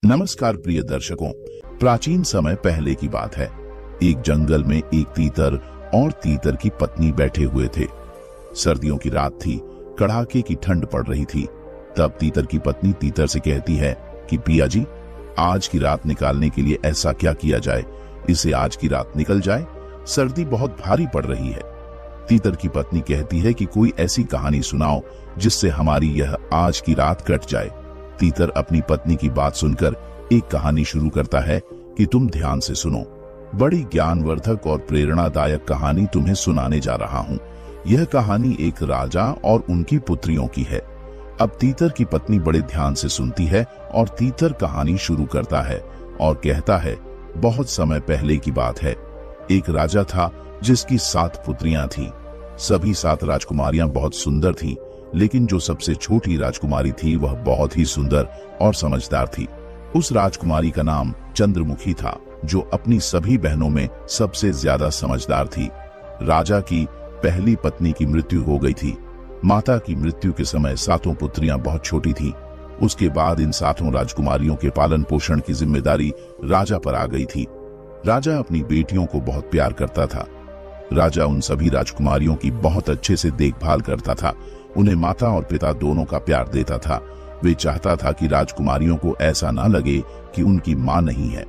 नमस्कार प्रिय दर्शकों, प्राचीन समय पहले की बात है। एक जंगल में एक तीतर और तीतर की पत्नी बैठे हुए थे। सर्दियों की रात थी, कड़ाके की ठंड पड़ रही थी। तब तीतर की पत्नी तीतर से कहती है कि पिया जी, आज की रात निकालने के लिए ऐसा क्या किया जाए, इसे आज की रात निकल जाए, सर्दी बहुत भारी पड़ रही है। तीतर की पत्नी कहती है कि कोई ऐसी कहानी सुनाओ जिससे हमारी यह आज की रात कट जाए। तीतर अपनी पत्नी की बात सुनकर एक कहानी शुरू करता है कि तुम ध्यान से सुनो। बड़ी ज्ञानवर्धक और प्रेरणादायक कहानी तुम्हें सुनाने जा रहा हूँ। यह कहानी एक राजा और उनकी पुत्रियों की है। अब तीतर की पत्नी बड़े ध्यान से सुनती है और तीतर कहानी शुरू करता है और कहता है, बहुत समय पहले की बात है। एक राजा था जिसकी 7 पुत्रियां थीं। सभी 7 राजकुमारियां बहुत सुंदर थीं, लेकिन जो सबसे छोटी राजकुमारी थी वह बहुत ही सुंदर और समझदार थी। उस राजकुमारी का नाम चंद्रमुखी था, जो अपनी सभी बहनों में सबसे ज्यादा समझदार थी। राजा की पहली पत्नी की मृत्यु हो गई थी। माता की मृत्यु के समय 7 पुत्रियां बहुत छोटी थीं। उसके बाद इन 7 राजकुमारियों के पालन पोषण की जिम्मेदारी राजा पर आ गई थी। राजा अपनी बेटियों को बहुत प्यार करता था। राजा उन सभी राजकुमारियों की बहुत अच्छे से देखभाल करता था। उन्हें माता और पिता दोनों का प्यार देता था। वे चाहता था कि राजकुमारियों को ऐसा ना लगे कि उनकी मां नहीं है।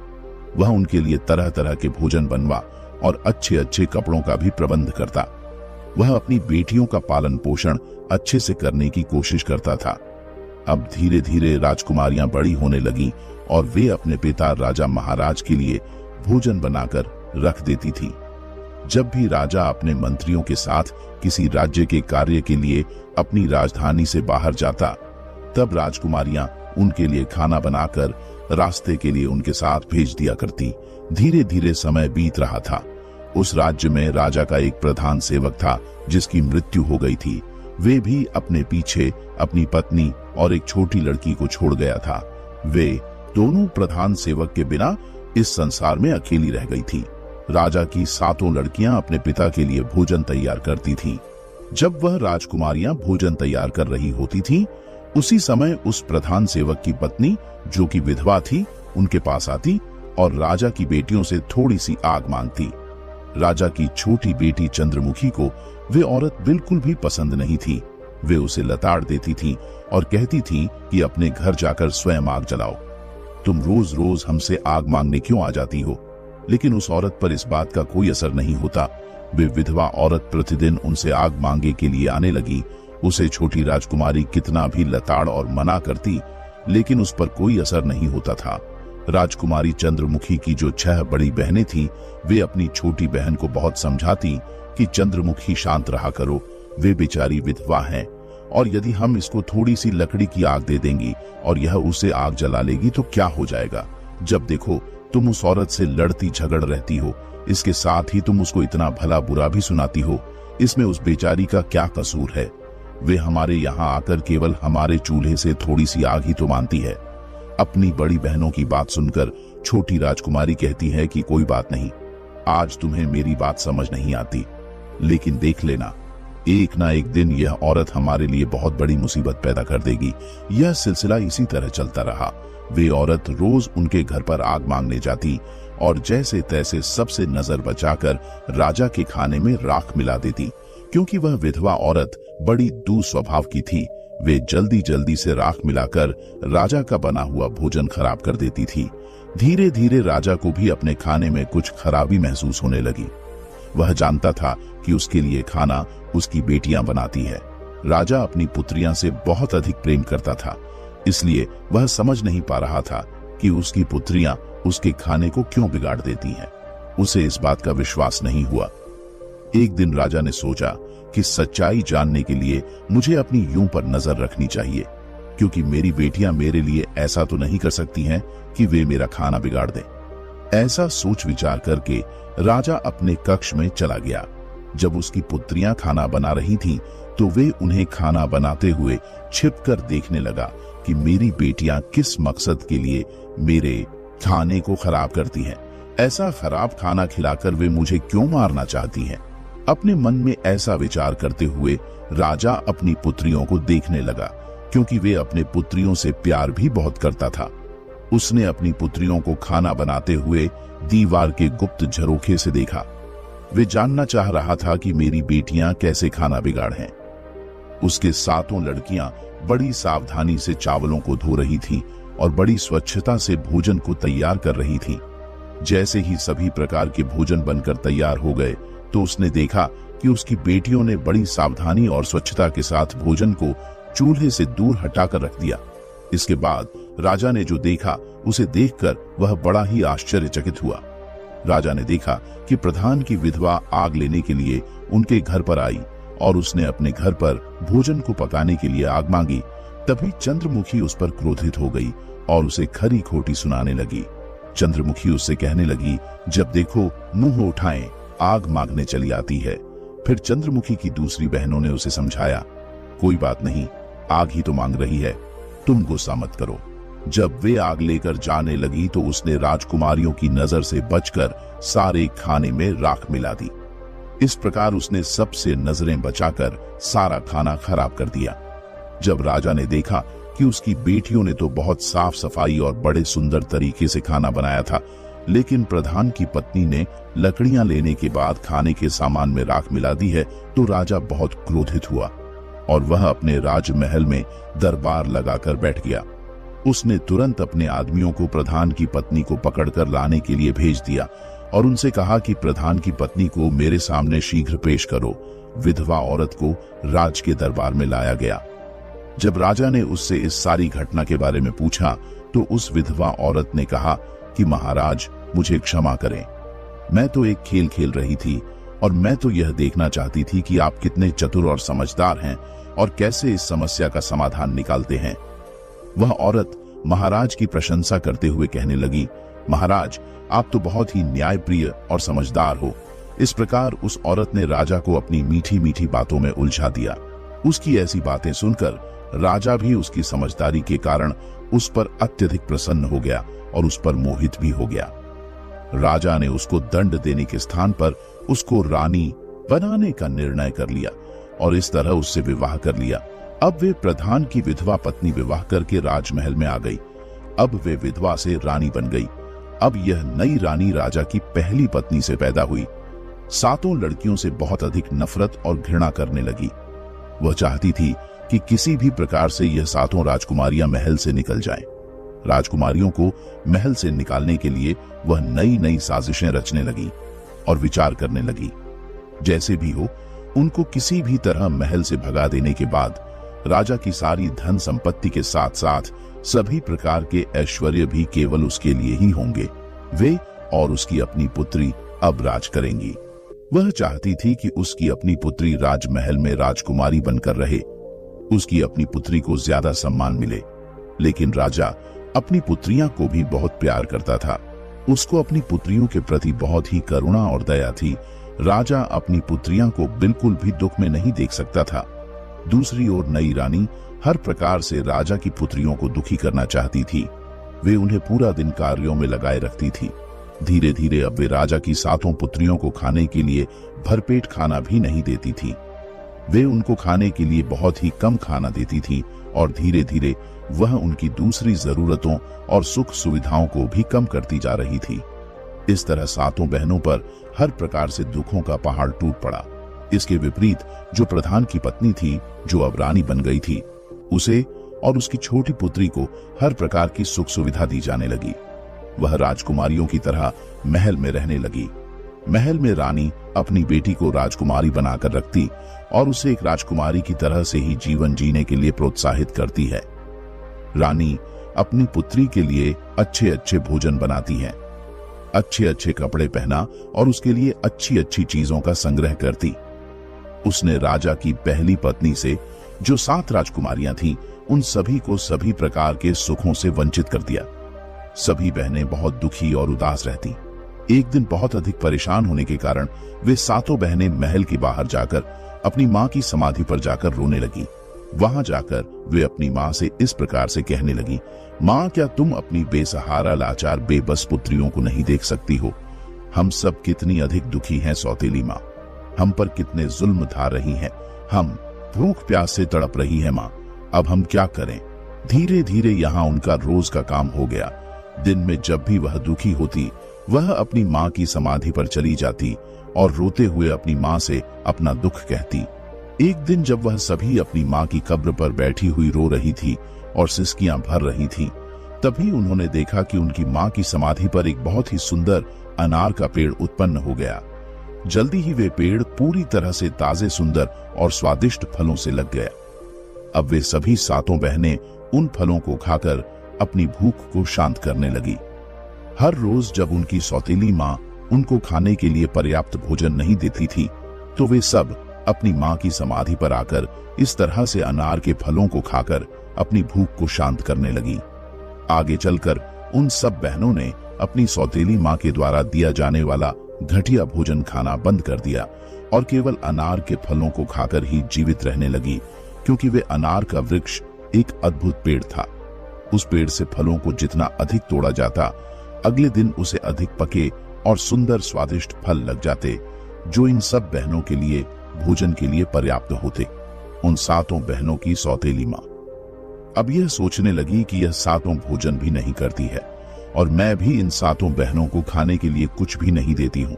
वह उनके लिए तरह तरह के भोजन बनवा और अच्छे अच्छे कपड़ों का भी प्रबंध करता। वह अपनी बेटियों का पालन पोषण अच्छे से करने की कोशिश करता था। अब धीरे धीरे राजकुमारियां बड़ी होने लगी और वे अपने पिता राजा महाराज के लिए भोजन बनाकर रख देती थी। जब भी राजा अपने मंत्रियों के साथ किसी राज्य के कार्य के लिए अपनी राजधानी से बाहर जाता, तब राजकुमारियां उनके लिए खाना बनाकर रास्ते के लिए उनके साथ भेज दिया करती। धीरे धीरे समय बीत रहा था। उस राज्य में राजा का एक प्रधान सेवक था जिसकी मृत्यु हो गई थी। वे भी अपने पीछे अपनी पत्नी और एक छोटी लड़की को छोड़ गया था। वे दोनों प्रधान सेवक के बिना इस संसार में अकेली रह गई थी। राजा की 7 लड़कियां अपने पिता के लिए भोजन तैयार करती थीं। जब वह राजकुमारियां भोजन तैयार कर रही होती थीं, उसी समय उस प्रधान सेवक की पत्नी, जो कि विधवा थी, उनके पास आती और राजा की बेटियों से थोड़ी सी आग मांगती। राजा की छोटी बेटी चंद्रमुखी को वे औरत बिल्कुल भी पसंद नहीं थी। वे उसे लताड़ देती थी और कहती थी कि अपने घर जाकर स्वयं आग जलाओ। तुम रोज रोज हमसे आग मांगने क्यों आ जाती हो? लेकिन उस औरत पर इस बात का कोई असर नहीं होता। वे विधवा औरत प्रतिदिन उनसे आग मांगे के लिए आने लगी। उसे छोटी राजकुमारी कितना भी लताड़ और मना करती, लेकिन उस पर कोई असर नहीं होता था। राजकुमारी चंद्रमुखी की जो 6 बड़ी बहनें थीं, वे अपनी छोटी बहन को बहुत समझाती कि चंद्रमुखी शांत रहा करो, वे बेचारी विधवा हैं, और यदि हम इसको थोड़ी सी लकड़ी की आग दे देंगी और यह उसे आग जला लेगी तो क्या हो जाएगा? जब देखो तुम उस औरत से लड़ती झगड़ रहती हो, इसके साथ ही तुम उसको इतना भला बुरा भी सुनाती हो। इसमें उस बेचारी का क्या कसूर है? वे हमारे यहाँ आकर केवल हमारे चूल्हे से थोड़ी सी आग ही तो मानती है। अपनी बड़ी बहनों की बात सुनकर छोटी राजकुमारी कहती है कि कोई बात नहीं, आज तुम्हें मेरी बात समझ नहीं आती, लेकिन देख लेना, एक ना एक दिन यह औरत हमारे लिए बहुत बड़ी मुसीबत पैदा कर देगी। यह सिलसिला इसी तरह चलता रहा। वे औरत रोज उनके घर पर आग मांगने जाती और जैसे तैसे सबसे नजर बचाकर राजा के खाने में राख मिला देती। क्योंकि वह विधवा औरत बड़ी दुस्वभाव की थी, वे जल्दी जल्दी से राख मिलाकर राजा का बना हुआ भोजन खराब कर देती थी। धीरे धीरे राजा को भी अपने खाने में कुछ खराबी महसूस होने लगी। वह जानता था कि उसके लिए खाना उसकी बेटियां बनाती है। राजा अपनी पुत्रियां से बहुत अधिक प्रेम करता था, इसलिए वह समझ नहीं पा रहा था कि उसकी पुत्रियां उसके खाने को क्यों बिगाड़ देती हैं। उसे इस बात का विश्वास नहीं हुआ। एक दिन राजा ने सोचा कि सच्चाई जानने के लिए मुझे अपनी यूं पर नजर रखनी चाहिए, क्योंकि मेरी बेटियां मेरे लिए ऐसा तो नहीं कर सकती हैं कि वे मेरा खाना बिगाड़ दें। ऐसा सोच विचार करके राजा अपने कक्ष में चला गया। जब उसकी पुत्रियां खाना बना रही थीं, तो वे उन्हें खाना बनाते हुए छिपकर देखने लगा कि मेरी बेटियां किस मकसद के लिए मेरे खाने को खराब करती हैं। ऐसा खराब खाना खिलाकर वे मुझे क्यों मारना चाहती हैं? अपने मन में ऐसा विचार करते हुए राजा अपनी पुत्रियों को देखने लगा, क्योंकि वे अपने पुत्रियों से प्यार भी बहुत करता था। उसने अपनी पुत्रियों को खाना बनाते हुए दीवार के गुप्त झरोखे से देखा। वे जानना चाह रहा था कि मेरी बेटियां कैसे खाना बिगाड़ें। उसके 7 लड़कियां बड़ी सावधानी से चावलों को धो रही थीं और बड़ी स्वच्छता से भोजन को तैयार कर रही थीं। जैसे ही सभी प्रकार के भोजन बनकर तैयार हो गए तो उसने देखा कि उसकी बेटियों ने बड़ी सावधानी और स्वच्छता के साथ भोजन को चूल्हे से दूर हटाकर रख दिया। इसके बाद राजा ने जो देखा उसे देखकर वह बड़ा ही आश्चर्यचकित हुआ। राजा ने देखा कि प्रधान की विधवा आग लेने के लिए उनके घर पर आई और उसने अपने घर पर भोजन को पकाने के लिए आग मांगी। तभी चंद्रमुखी उस पर क्रोधित हो गई और उसे खरी खोटी सुनाने लगी। चंद्रमुखी उससे कहने लगी, जब देखो मुंह उठाए आग मांगने चली आती है। फिर चंद्रमुखी की दूसरी बहनों ने उसे समझाया, कोई बात नहीं, आग ही तो मांग रही है, तुम गुस्सा मत करो। जब वे आग लेकर जाने लगी तो उसने राजकुमारियों की नजर से बचकर सारे खाने में राख मिला दी। इस प्रकार उसने सबसे नजरें बचाकर सारा खाना खराब कर दिया। जब राजा ने देखा कि उसकी बेटियों ने तो बहुत साफ सफाई और बड़े सुंदर तरीके से खाना बनाया था, लेकिन प्रधान की पत्नी ने लकड़ियां लेने के बाद खाने के सामान में राख मिला दी है, तो राजा बहुत क्रोधित हुआ और वह अपने राजमहल में दरबार लगाकर बैठ गया। उसने तुरंत अपने आदमियों को प्रधान की पत्नी को पकड़कर लाने के लिए भेज दिया और उनसे कहा कि प्रधान की पत्नी को मेरे सामने शीघ्र पेश करो। विधवा औरत को राज के दरबार में लाया गया। जब राजा ने उससे इस सारी घटना के बारे में पूछा तो उस विधवा औरत ने कहा कि महाराज, मुझे क्षमा करें, मैं तो एक खेल खेल रही थी और मैं तो यह देखना चाहती थी कि आप कितने चतुर और समझदार हैं और कैसे इस समस्या का समाधान निकालते हैं। वह औरत महाराज की प्रशंसा करते हुए कहने लगी, महाराज, आप तो बहुत ही न्यायप्रिय और समझदार हो। इस प्रकार उस औरत ने राजा को अपनी मीठी मीठी बातों में उलझा दिया। उसकी ऐसी बातें सुनकर राजा भी उसकी समझदारी के कारण उस पर अत्यधिक प्रसन्न हो गया और उस पर मोहित भी हो गया। राजा ने उसको दंड देने के स्थान पर उसको रानी बनाने का निर्णय कर लिया और इस तरह उससे विवाह कर लिया। अब वे प्रधान की विधवा पत्नी विवाह करके राजमहल में आ गई। अब वे विधवा से रानी बन गई। अब यह नई रानी राजा की पहली पत्नी से पैदा हुई। 7 लड़कियों से बहुत अधिक नफरत और घृणा करने लगी। वह चाहती थी कि किसी भी प्रकार से यह 7 राजकुमारियां महल से निकल जाएं। राजकुमारियों को महल से निकालने के लिए वह नई नई साजिशें रचने लगी और विचार करने लगी। जैसे भी हो, उनको किसी भी तरह महल से भगा देने के बाद राजा की सारी धन संपत्ति के साथ साथ सभी प्रकार के ऐश्वर्य भी केवल उसके लिए ही होंगे। वे और उसकी अपनी पुत्री अब राज करेंगी। वह चाहती थी कि उसकी अपनी पुत्री राजमहल में राजकुमारी बनकर रहे, उसकी अपनी पुत्री को ज्यादा सम्मान मिले। लेकिन राजा अपनी पुत्रियां को भी बहुत प्यार करता था। उसको अपनी पुत्रियों के प्रति बहुत ही करुणा और दया थी। राजा अपनी पुत्रियां को बिल्कुल भी दुख में नहीं देख सकता था। दूसरी ओर नई रानी हर प्रकार से राजा की पुत्रियों को दुखी करना चाहती थी। वे उन्हें पूरा दिन कार्यों में लगाए रखती थी। धीरे धीरे अब वे राजा की 7 पुत्रियों को खाने के लिए भरपेट खाना भी नहीं देती थी। वे उनको खाने के लिए बहुत ही कम खाना देती थी और धीरे धीरे वह उनकी दूसरी जरूरतों और सुख सुविधाओं को भी कम करती जा रही थी। इस तरह 7 बहनों पर हर प्रकार से दुखों का पहाड़ टूट पड़ा। इसके विपरीत जो प्रधान की पत्नी थी, जो अब रानी बन गई थी, उसे और उसकी छोटी पुत्री को हर प्रकार की सुख सुविधा दी जाने लगी। वह राजकुमारियों की तरह महल में रहने लगी। महल में रानी अपनी बेटी को राजकुमारी बनाकर रखती और उसे एक राजकुमारी की तरह से ही जीवन जीने के लिए प्रोत्साहित करती है। रानी अपनी पुत्री के लिए अच्छे अच्छे भोजन बनाती है, अच्छे अच्छे कपड़े पहना और उसके लिए अच्छी अच्छी चीजों का संग्रह करती। उसने राजा की पहली पत्नी से जो 7 राजकुमारियां थीं, उन सभी को सभी प्रकार के सुखों से वंचित कर दिया। सभी बहनें बहुत दुखी और उदास रहती। एक दिन बहुत अधिक परेशान होने के कारण वे 7 बहनें महल के बाहर जाकर अपनी मां की समाधि पर जाकर रोने लगी। वहां जाकर वे अपनी मां से इस प्रकार से कहने लगी, मां, क्या तुम अपनी बेसहारा लाचार बेबस पुत्रियों को नहीं देख सकती हो? हम सब कितनी अधिक दुखी हैं सौतेली मां, हम पर कितने जुल्म ढा रही हैं, हम भूख प्यास से तड़प रही है मां, अब हम क्या करें? धीरे धीरे यहाँ उनका रोज का काम हो गया दिन में जब भी वह दुखी होती, वह अपनी माँ की समाधि पर चली जाती और रोते हुए अपनी माँ से अपना दुख कहती। एक दिन जब वह सभी अपनी माँ की कब्र पर बैठी हुई रो रही थी और सिसकियां भर रही थी, तभी उन्होंने देखा कि उनकी माँ की समाधि पर एक बहुत ही सुंदर अनार का पेड़ उत्पन्न हो गया। जल्दी ही वे पेड़ पूरी तरह से ताजे, सुंदर और स्वादिष्ट फलों से लग गया। अब वे सभी सातों बहनें उन फलों को खाकर अपनी भूख को शांत करने लगी। हर रोज जब उनकी सौतेली माँ उनको खाने के लिए पर्याप्त भोजन नहीं देती थी, तो वे सब अपनी माँ की समाधि पर आकर इस तरह से अनार के फलों को खाकर अपनी भूख को शांत करने लगी। आगे चलकर उन सब बहनों ने अपनी सौतेली माँ के द्वारा दिया जाने वाला घटिया भोजन खाना बंद कर दिया और केवल अनार के फलों को खाकर ही जीवित रहने लगी, क्योंकि वे अनार का वृक्ष एक अद्भुत पेड़ था। उस पेड़ से फलों को जितना अधिक तोड़ा जाता, अगले दिन उसे अधिक पके और सुंदर स्वादिष्ट फल लग जाते, जो इन सब बहनों के लिए भोजन के लिए पर्याप्त होते। उन सातों बहनों की सौतेली माँ अब यह सोचने लगी कि यह सातों भोजन भी नहीं करती है और मैं भी इन सातों बहनों को खाने के लिए कुछ भी नहीं देती हूँ।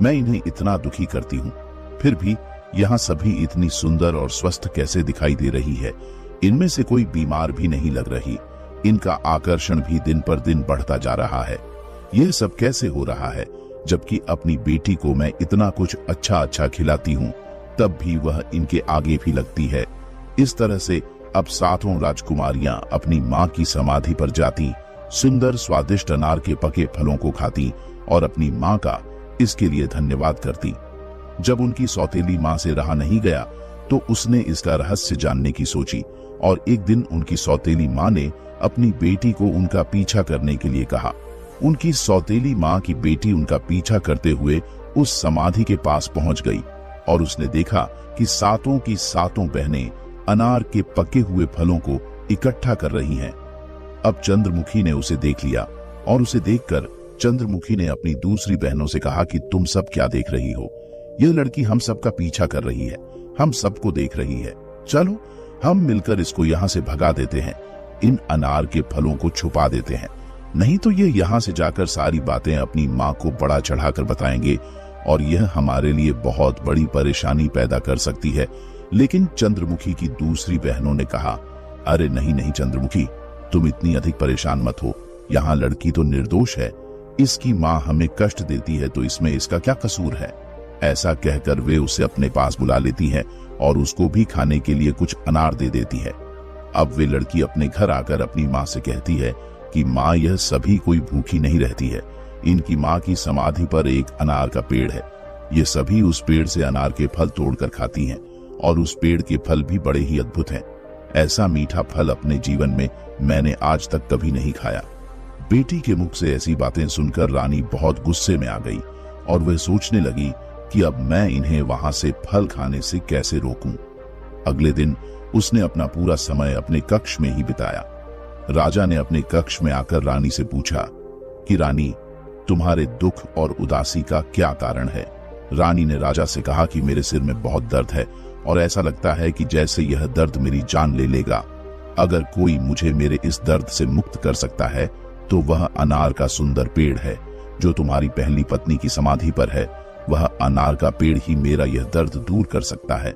मैं इन्हें इतना दुखी करती हूँ, फिर भी यहाँ सभी इतनी सुंदर और स्वस्थ कैसे दिखाई दे रही है। इनमें से कोई बीमार भी नहीं लग रही। इनका आकर्षण भी दिन पर दिन बढ़ता जा रहा है। यह सब कैसे हो रहा है, जबकि अपनी बेटी को मैं इतना कुछ अच्छा अच्छा खिलाती हूँ, तब भी वह इनके आगे भी लगती है। इस तरह से अब सातों राजकुमारियां अपनी माँ की समाधि पर जाती, सुंदर स्वादिष्ट अनार के पके फलों को खाती और अपनी माँ का इसके लिए धन्यवाद करती। जब उनकी सौतेली माँ से रहा नहीं गया, तो उसने इसका रहस्य जानने की सोची और एक दिन उनकी सौतेली माँ ने अपनी बेटी को उनका पीछा करने के लिए कहा। उनकी सौतेली माँ की बेटी उनका पीछा करते हुए उस समाधि के पास पहुंच गई और उसने देखा कि सातों की सातों बहनें अनार के पके हुए फलों को इकट्ठा कर रही हैं। अब चंद्रमुखी ने उसे देख लिया और उसे देखकर चंद्रमुखी ने अपनी दूसरी बहनों से कहा कि तुम सब क्या देख रही हो? यह लड़की हम सबका पीछा कर रही है, हम सबको देख रही है। चलो हम मिलकर इसको यहाँ से भगा देते हैं, इन अनार के फलों को छुपा देते हैं, नहीं तो ये यहाँ से जाकर सारी बातें अपनी माँ को बड़ा चढ़ाकर बताएंगे और यह हमारे लिए बहुत बड़ी परेशानी पैदा कर सकती है। लेकिन चंद्रमुखी की दूसरी बहनों ने कहा, अरे नहीं नहीं चंद्रमुखी, तुम इतनी अधिक परेशान मत हो। यहाँ लड़की तो निर्दोष है, इसकी माँ हमें कष्ट देती है तो इसमें इसका क्या कसूर है? ऐसा कहकर वे उसे अपने पास बुला लेती है और उसको भी खाने के लिए कुछ अनार दे देती है। अब वे लड़की अपने घर आकर अपनी माँ से कहती है कि माँ, यह सभी कोई भूखी नहीं रहती है। इनकी माँ की समाधि पर एक अनार का पेड़ है। ये सभी उस पेड़ से अनार के फल तोड़कर खाती हैं और उस पेड़ के फल भी बड़े ही अद्भुत हैं। ऐसा मीठा फल अपने जीवन में मैंने आज तक कभी नहीं खाया। बेटी के मुख से ऐसी बातें सुनकर रानी बहुत गुस्से में आ गई और वह सोचने लगी कि अब मैं इन्हें वहां से फल खाने से कैसे रोकूं। अगले दिन उसने अपना पूरा समय अपने कक्ष में ही बिताया। राजा ने अपने कक्ष में आकर रानी से पूछा कि रानी, तुम्हारे दुख और उदासी का क्या कारण है? रानी ने राजा से कहा कि मेरे सिर में बहुत दर्द है और ऐसा लगता है कि जैसे यह दर्द मेरी जान ले लेगा। अगर कोई मुझे मेरे इस दर्द से मुक्त कर सकता है तो वह अनार का सुंदर पेड़ है जो तुम्हारी पहली पत्नी की समाधि पर है। वह अनार का पेड़ ही मेरा यह दर्द दूर कर सकता है।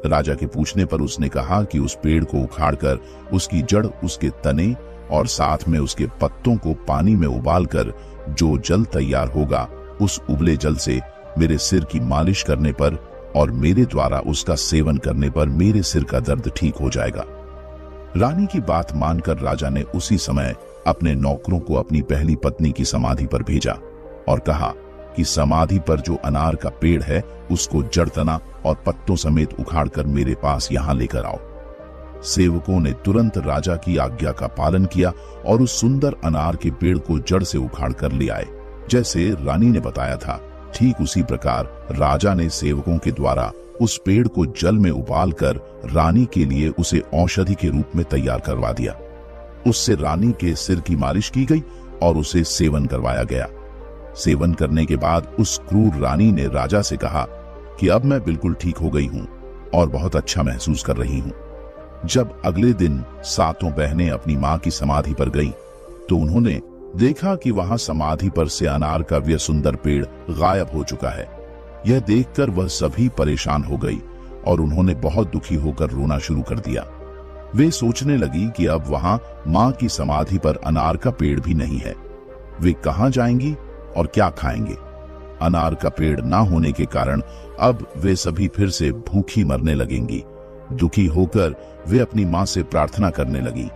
राजा के पूछने पर उसने कहा कि उस पेड़ को उखाड़कर उसकी जड़, उसके तने और साथ में उसके पत्तों को पानी में उबालकर जो जल तैयार होगा, उस उबले जल से मेरे सिर की मालिश करने पर और मेरे द्वारा उसका सेवन करने पर मेरे सिर का दर्द ठीक हो जाएगा। रानी की बात मानकर राजा ने उसी समय अपने नौकरों को अपनी पहली पत्नी की समाधि पर भेजा और कहा कि समाधि पर जो अनार का पेड़ है उसको जड़, तना और पत्तों समेत उखाड़कर मेरे पास यहाँ लेकर आओ। सेवकों ने तुरंत राजा की आज्ञा का पालन किया और उस सुंदर अनार के पेड़ को जड़ से उखाड़कर ले आए। जैसे रानी ने बताया था, ठीक उसी प्रकार राजा ने सेवकों के द्वारा उस पेड़ को जल में उबालकर रानी के लिए उसे औषधि के रूप में तैयार करवा दिया। उससे रानी के सिर की मालिश की गई और उसे सेवन करवाया गया। सेवन करने के बाद उस क्रूर रानी ने राजा से कहा कि अब मैं बिल्कुल ठीक हो गई हूँ और बहुत अच्छा महसूस कर रही हूँ। जब अगले दिन सातों बहनें अपनी माँ की समाधि पर गईं, तो उन्होंने देखा कि वहां समाधि पर से अनार का वह सुंदर पेड़ गायब हो चुका है। यह देखकर वह सभी परेशान हो गई और उन्होंने बहुत दुखी होकर रोना शुरू कर दिया। वे सोचने लगी कि अब वहां मां की समाधि पर अनार का पेड़ भी नहीं है। वे कहां जाएंगी और क्या खाएंगे? अनार का पेड़ ना होने के कारण अब वे सभी फिर से भूखी मरने लगेंगी। दुखी होकर वे अपनी मां से प्रार्थना करने लगी।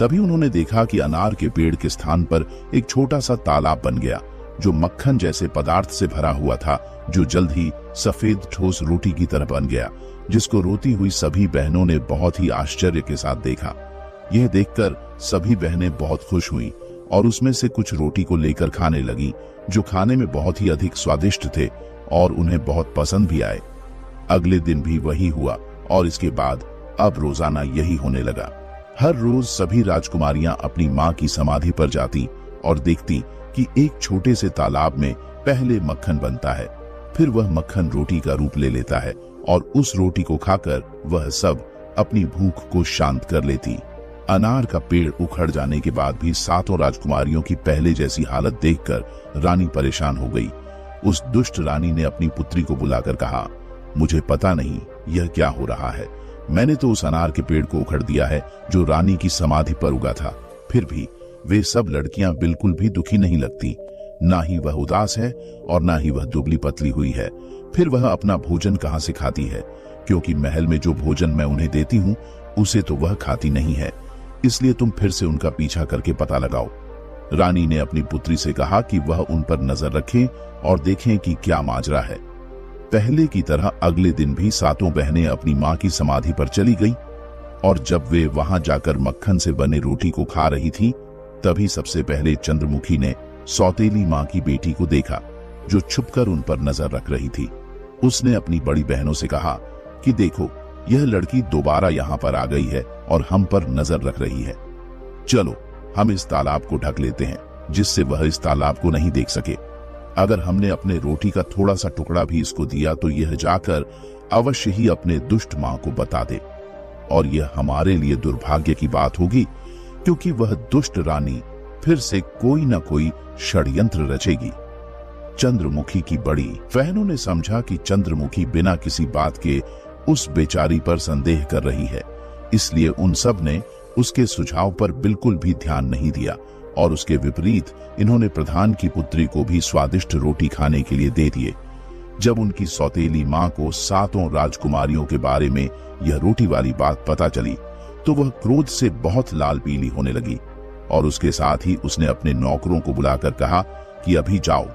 तभी उन्होंने देखा कि अनार के पेड़ के स्थान पर एक छोटा सा तालाब बन गया, जो मक्खन जैसे पदार्थ से भरा हुआ था, जो जल्द ही सफेद ठोस रोटी की तरह बन गया, जिसको रोती हुई सभी बहनों ने बहुत ही आश्चर्य के साथ देखा। यह देखकर सभी बहनें बहुत खुश हुईं और उसमें से कुछ रोटी को लेकर खाने लगी, जो खाने में बहुत ही अधिक स्वादिष्ट थे और उन्हें बहुत पसंद भी आए। अगले दिन भी वही हुआ और इसके बाद अब रोजाना यही होने लगा। हर रोज सभी राजकुमारियां अपनी मां की समाधि पर जाती और देखती कि एक छोटे से तालाब में पहले मक्खन बनता है, फिर वह मक्खन रोटी का रूप ले लेता है और उस रोटी को खाकर वह सब अपनी भूख को शांत कर लेती। अनार का पेड़ उखड़ जाने के बाद भी 7 राजकुमारियों की पहले जैसी हालत देखकर रानी परेशान हो गई। उस दुष्ट रानी ने अपनी पुत्री को बुलाकर कहा, मुझे पता नहीं यह क्या हो रहा है। मैंने तो उस अनार के पेड़ को उखड़ दिया है जो रानी की समाधि पर उगा था, फिर भी वे सब लड़कियां बिल्कुल भी दुखी नहीं लगती। ना ही वह उदास है और ना ही वह दुबली पतली हुई है। फिर वह अपना भोजन कहां से खाती है, क्योंकि महल में जो भोजन मैं उन्हें देती हूँ उसे तो वह खाती नहीं है। इसलिए तुम फिर से उनका पीछा करके पता लगाओ। रानी ने अपनी पुत्री से कहा कि वह उन पर नजर रखें और देखें कि क्या माजरा है। पहले की तरह अगले दिन भी 7 बहनें अपनी मां की समाधि पर चली गईं और जब वे वहां जाकर मक्खन से बने रोटी को खा रही थीं, तभी सबसे पहले चंद्रमुखी ने सौतेली मां की बेटी को देखा, जो छुपकर उन पर नजर रख रही थी। उसने अपनी बड़ी बहनों से कहा कि देखो, यह लड़की दोबारा यहाँ पर आ गई है और हम पर नजर रख रही है। चलो हम इस तालाब को ढक लेते हैं, जिससे वह इस तालाब को नहीं देख सके। अगर हमने अपने रोटी का थोड़ा सा टुकड़ा भी इसको दिया तो यह जाकर अवश्य ही अपने दुष्ट मां को बता दे, और यह हमारे लिए दुर्भाग्य की बात होगी, क्योंकि वह दुष्ट रानी फिर से कोई न कोई षड्यंत्र रचेगी। चंद्रमुखी की बड़ी बहनों ने समझा कि चंद्रमुखी बिना किसी बात के उस बेचारी पर संदेह कर रही है, इसलिए उन सब ने उसके सुझाव पर बिल्कुल भी ध्यान नहीं दिया और उसके विपरीत इन्होंने प्रधान की पुत्री को भी स्वादिष्ट रोटी खाने के लिए दे दिए। जब उनकी सौतेली मां को 7 राजकुमारियों के बारे में यह रोटी वाली बात पता चली, तो वह क्रोध से बहुत लाल पीली होने लगी और उसके साथ ही उसने अपने नौकरों को बुलाकर कहा कि अभी जाओ,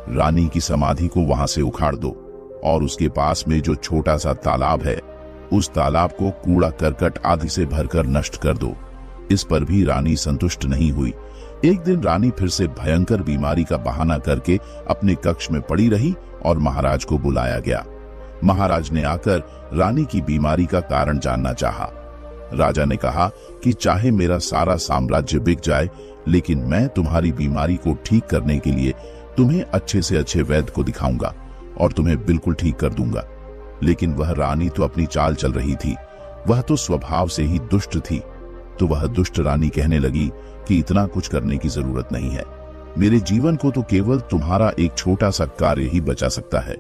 रानी की समाधि को वहां से उखाड़ दो और उसके पास में जो छोटा सा तालाब है, उस तालाब को कूड़ा करकट आदि से भरकर नष्ट कर दो। इस पर भी रानी संतुष्ट नहीं हुई। एक दिन रानी फिर से भयंकर बीमारी का बहाना करके अपने कक्ष में पड़ी रही और महाराज को बुलाया गया। महाराज ने आकर रानी की बीमारी का कारण जानना चाहा। राजा ने कहा कि चाहे मेरा सारा साम्राज्य बिक जाए, लेकिन मैं तुम्हारी बीमारी को ठीक करने के लिए तुम्हें अच्छे से अच्छे वैद्य को दिखाऊंगा और तुम्हें बिल्कुल ठीक कर दूंगा। लेकिन वह रानी तो अपनी चाल चल रही थी, वह तो स्वभाव से ही दुष्ट थी। तो वह दुष्ट रानी कहने लगी कि इतना कुछ करने की जरूरत नहीं है, मेरे जीवन को तो केवल तुम्हारा एक छोटा सा कार्य ही बचा सकता है।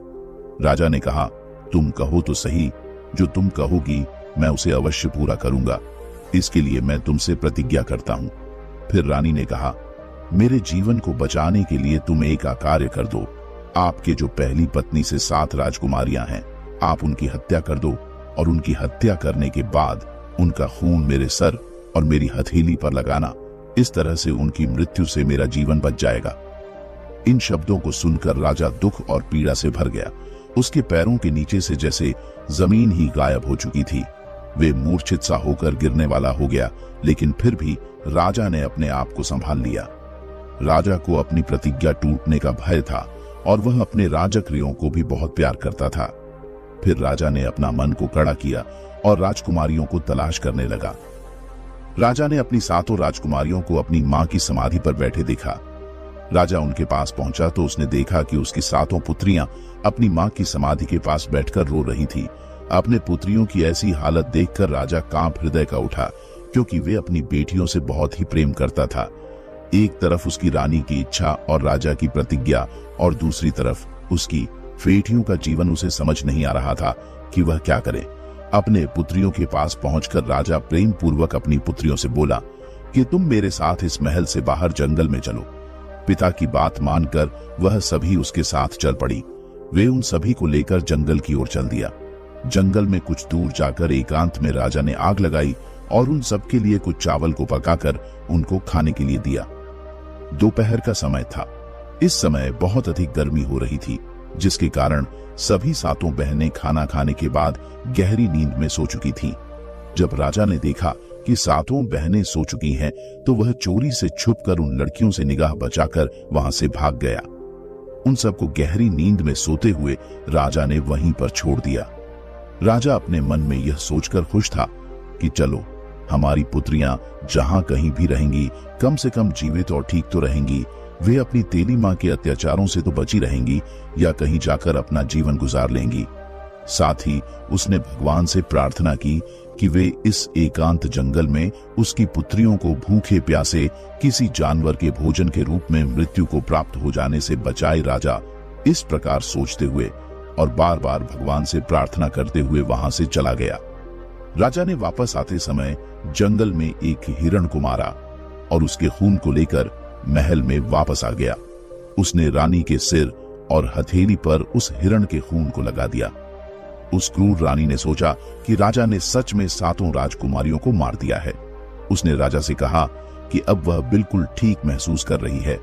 राजा ने कहा, तुम कहो तो सही, जो तुम कहोगी मैं उसे अवश्य पूरा करूंगा। इसके लिए मैं तुमसे प्रतिज्ञा करता हूं। फिर रानी ने कहा, मेरे जीवन को बचाने के लिए तुम एक कार्य कर दो। आपके जो पहली पत्नी से 7 राजकुमारियां हैं, आप उनकी हत्या कर दो और उनकी हत्या करने के बाद उनका खून मेरे सर और मेरी हथेली पर लगाना। इस तरह से उनकी मृत्यु से मेरा जीवन बच जाएगा। इन शब्दों को सुनकर राजा दुख और पीड़ा से भर गया। उसके पैरों के नीचे से जैसे जमीन ही गायब हो चुकी थी। वे मूर्छित सा होकर गिरने वाला हो गया, लेकिन फिर भी राजा ने अपने आप को संभाल लिया। राजा को अपनी प्रतिज्ञा टूटने का भय था और वह अपने राजक्रियों को भी बहुत प्यार करता था। फिर राजा ने अपना मन को कड़ा किया और राजकुमारियों को तलाश करने लगा। राजा ने अपनी 7 राजकुमारियों को अपनी मां की समाधि पर बैठे देखा। राजा उनके पास पहुंचा तो उसने देखा कि उसकी 7 पुत्रियां अपनी मां की समाधि के पास बैठकर रो रही थी। अपने पुत्रियों की ऐसी हालत देखकर राजा कांप हृदय का उठा, क्योंकि वे अपनी बेटियों से बहुत ही प्रेम करता था। एक तरफ उसकी रानी की इच्छा और राजा की प्रतिज्ञा और दूसरी तरफ उसकी बेटियों का जीवन। उसे समझ नहीं आ रहा था कि वह क्या करे। अपने पुत्रियों के पास पहुंचकर राजा प्रेम पूर्वक अपनी पुत्रियों से बोला कि तुम मेरे साथ इस महल से बाहर जंगल में चलो। पिता की बात मानकर वह सभी उसके साथ चल पड़ी। वे उन सभी को लेकर जंगल की ओर चल दिया। जंगल में कुछ दूर जाकर एकांत में राजा ने आग लगाई और उन सबके लिए कुछ चावल को पकाकर उनको खाने के लिए दिया। दोपहर का समय था। इस समय बहुत अधिक गर्मी हो रही थी, जिसके कारण सभी सातों बहनें खाना खाने के बाद गहरी नींद में सो चुकी थीं। जब राजा ने देखा कि सातों बहनें सो चुकी हैं, तो वह चोरी से छुपकर उन लड़कियों से निगाह बचाकर वहां से भाग गया। उन सबको गहरी नींद में सोते हुए राजा ने वहीं पर छोड़ दिया। राजा अपने मन में यह सोचकर खुश था कि चलो, हमारी पुत्रियां जहां कहीं भी रहेंगी, कम से कम जीवित और ठीक तो रहेंगी। वे अपनी तेली मां के अत्याचारों से तो बची रहेंगी या कहीं जाकर अपना जीवन गुजार लेंगी। साथ ही उसने भगवान से प्रार्थना की कि वे इस एकांत जंगल में उसकी पुत्रियों को भूखे प्यासे किसी जानवर के भोजन के रूप में मृत्यु को प्राप्त हो जाने से बचाए। राजा इस प्रकार सोचते हुए और बार बार भगवान से प्रार्थना करते हुए वहां से चला गया। राजा ने वापस आते समय जंगल में एक हिरण को मारा और उसके खून को लेकर महल में वापस आ गया। उसने रानी के सिर और हथेली पर उस हिरण के खून को लगा दिया। उस क्रूर रानी ने सोचा कि राजा ने सच में सातों राजकुमारियों को मार दिया है। उसने राजा से कहा कि अब वह बिल्कुल ठीक महसूस कर रही है।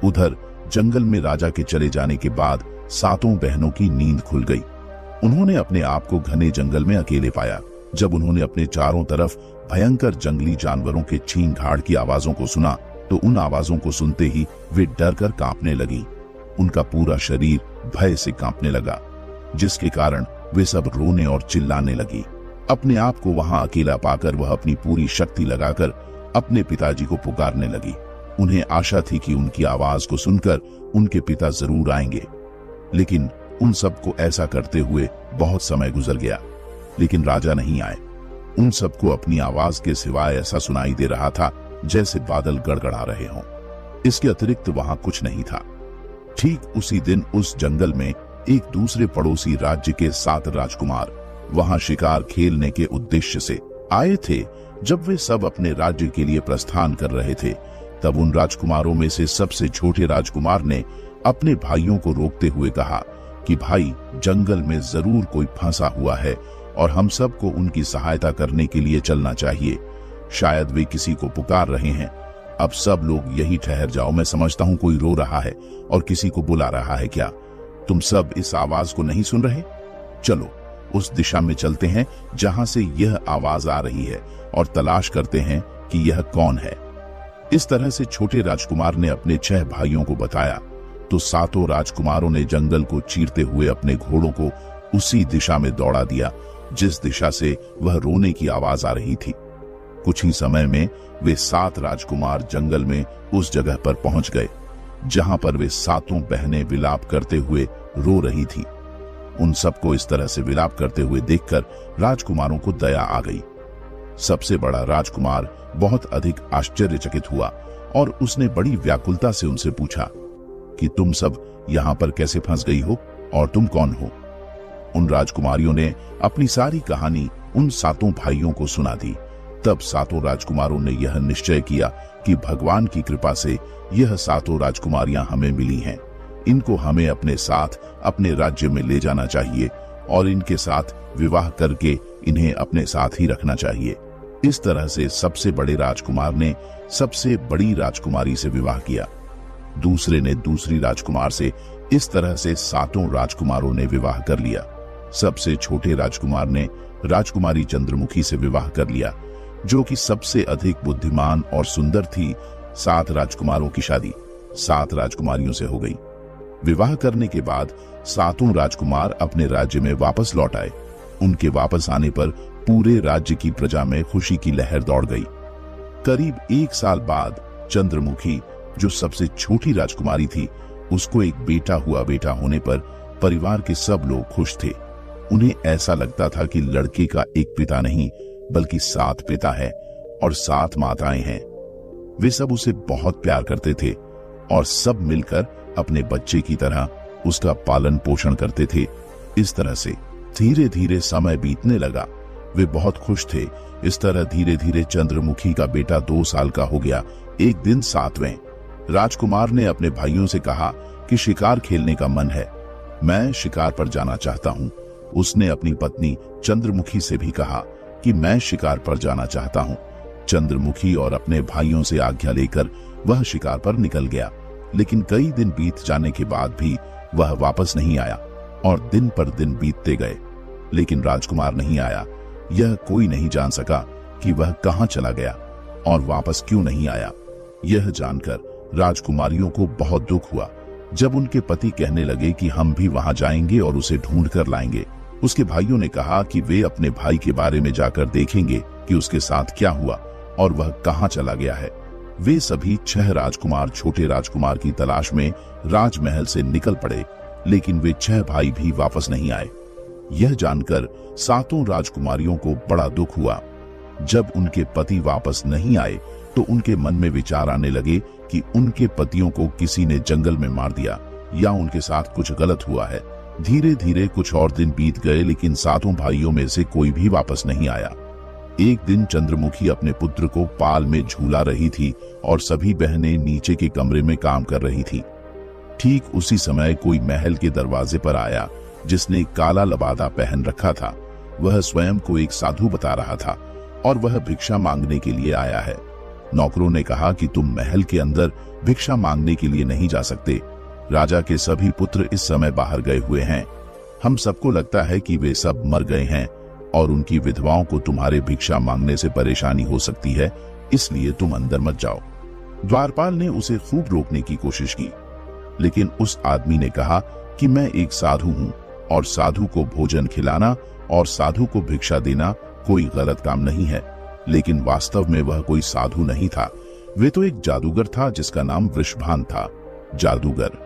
उधर जंगल में राजा के चले जाने के बाद सातों बहनों की नींद खुल गई। उन्होंने अपने आप को घने जंगल में अकेले पाया। जब उन्होंने अपने चारों तरफ भयंकर जंगली जानवरों के छींक घाड़ की आवाजों को सुना, तो उन आवाजों को सुनते ही वे डर कर कांपने लगी। उनका पूरा शरीर भय से कांपने लगा, जिसके कारण वे सब रोने और चिल्लाने लगी। अपने आप को वहां अकेला पाकर वह अपनी पूरी शक्ति लगाकर अपने पिताजी को पुकारने लगी। उन्हें आशा थी कि उनकी आवाज को सुनकर उनके पिता जरूर आएंगे, लेकिन उन सबको ऐसा करते हुए बहुत समय गुजर गया, लेकिन राजा नहीं आए। उन सबको अपनी आवाज के सिवाय ऐसा सुनाई दे रहा था जैसे बादल गड़गड़ा रहे हों। इसके अतिरिक्त वहां कुछ नहीं था। ठीक उसी दिन उस जंगल में एक दूसरे पड़ोसी राज्य के 7 राजकुमार वहां शिकार खेलने के उद्देश्य से आए थे। जब वे सब अपने राज्य के लिए प्रस्थान कर रहे थे, तब उन राजकुमारों में से सबसे छोटे राजकुमार ने अपने भाइयों को रोकते हुए कहा कि भाई, जंगल में जरूर कोई फंसा हुआ है और हम सबको उनकी सहायता करने के लिए चलना चाहिए। शायद वे किसी को पुकार रहे हैं। अब सब लोग यही ठहर जाओ। मैं समझता हूँ कोई रो रहा है और किसी को बुला रहा है। क्या तुम सब इस आवाज को नहीं सुन रहे? चलो उस दिशा में चलते हैं जहां से यह आवाज आ रही है और तलाश करते हैं कि यह कौन है। इस तरह से छोटे राजकुमार ने अपने 6 भाइयों को बताया, तो सातों राजकुमारों ने जंगल को चीरते हुए अपने घोड़ों को उसी दिशा में दौड़ा दिया जिस दिशा से वह रोने की आवाज आ रही थी। कुछ ही समय में वे 7 राजकुमार जंगल में उस जगह पर पहुंच गए जहां पर वे सातों बहनें विलाप करते हुए रो रही थी। उन सबको इस तरह से विलाप करते हुए देखकर राजकुमारों को दया आ गई। सबसे बड़ा राजकुमार बहुत अधिक आश्चर्यचकित हुआ और उसने बड़ी व्याकुलता से उनसे पूछा कि तुम सब यहाँ पर कैसे फंस गई हो और तुम कौन हो? उन राजकुमारियों ने अपनी सारी कहानी उन सातों भाइयों को सुना दी। तब सातों राजकुमारों ने यह निश्चय किया कि भगवान की कृपा से यह सातों राजकुमारियां हमें मिली हैं। इनको हमें अपने साथ अपने राज्य में ले जाना चाहिए और इनके साथ विवाह करके इन्हें अपने साथ ही रखना चाहिए। इस तरह से सबसे बड़े राजकुमार ने सबसे बड़ी राजकुमारी से विवाह किया। दूसरे ने दूसरी राजकुमार से। इस तरह से सातों राजकुमारों ने विवाह कर लिया। सबसे छोटे राजकुमार ने राजकुमारी चंद्रमुखी से विवाह कर लिया, जो कि सबसे अधिक बुद्धिमान और सुंदर थी। 7 राजकुमारों की शादी 7 राजकुमारियों से हो गई। विवाह करने के बाद सातों राजकुमार अपने राज्य में वापस लौट आए। उनके वापस आने पर पूरे राज्य की प्रजा में खुशी की लहर दौड़ गई। करीब 1 साल बाद चंद्रमुखी, जो सबसे छोटी राजकुमारी थी, उसको एक बेटा हुआ। बेटा होने पर परिवार के सब लोग खुश थे। उन्हें ऐसा लगता था कि लड़के का एक पिता नहीं बल्कि 7 पिता है और 7 माताएं हैं। वे सब उसे बहुत प्यार करते थे और सब मिलकर अपने बच्चे की तरह उसका पालन पोषण करते थे। इस तरह से धीरे धीरे समय बीतने लगा। वे बहुत खुश थे। इस तरह धीरे धीरे चंद्रमुखी का बेटा 2 साल का हो गया। एक दिन 7वें राजकुमार ने अपने भाइयों से कहा कि शिकार खेलने का मन है, मैं शिकार पर जाना चाहता हूँ। उसने अपनी पत्नी चंद्रमुखी से भी कहा कि मैं शिकार पर जाना चाहता हूँ। चंद्रमुखी और अपने भाइयों से आज्ञा लेकर वह शिकार पर निकल गया, लेकिन कई दिन बीत जाने के बाद भी वह वापस नहीं आया और दिन पर दिन बीतते गए, लेकिन राजकुमार नहीं आया। यह कोई नहीं जान सका कि वह कहां चला गया और वापस क्यों नहीं आया। यह जानकर राजकुमारियों को बहुत दुख हुआ। जब उनके पति कहने लगे कि हम भी वहां जाएंगे और उसे ढूंढ कर लाएंगे, उसके भाइयों ने कहा कि वे अपने भाई के बारे में जाकर देखेंगे कि उसके साथ क्या हुआ और वह कहां चला गया है। वे सभी 6 राजकुमार छोटे राजकुमार की तलाश में राजमहल से निकल पड़े, लेकिन वे 6 भाई भी वापस नहीं आए। यह जानकर 7 राजकुमारियों को बड़ा दुख हुआ। जब उनके पति वापस नहीं आए तो उनके मन में विचार आने लगे कि उनके पतियों को किसी ने जंगल में मार दिया या उनके साथ कुछ गलत हुआ है। धीरे धीरे कुछ और दिन बीत गए, लेकिन 7 भाइयों में से कोई भी वापस नहीं आया। एक दिन चंद्रमुखी अपने पुत्र को पाल में झूला रही थी और सभी बहनें नीचे के कमरे में काम कर रही थी। ठीक उसी समय कोई महल के दरवाजे पर आया जिसने काला लबादा पहन रखा था। वह स्वयं को एक साधु बता रहा था और वह भिक्षा मांगने के लिए आया है। नौकरों ने कहा कि तुम महल के अंदर भिक्षा मांगने के लिए नहीं जा सकते। राजा के सभी पुत्र इस समय बाहर गए हुए हैं। हम सबको लगता है कि वे सब मर गए हैं और उनकी विधवाओं को तुम्हारे भिक्षा मांगने से परेशानी हो सकती है, इसलिए तुम अंदर मत जाओ। द्वारपाल ने उसे खूब रोकने की कोशिश की, लेकिन उस आदमी ने कहा कि मैं एक साधु हूँ और साधु को भोजन खिलाना और साधु को भिक्षा देना कोई गलत काम नहीं है। लेकिन वास्तव में वह कोई साधु नहीं था, वे तो एक जादूगर था जिसका नाम वृषभान था। जादूगर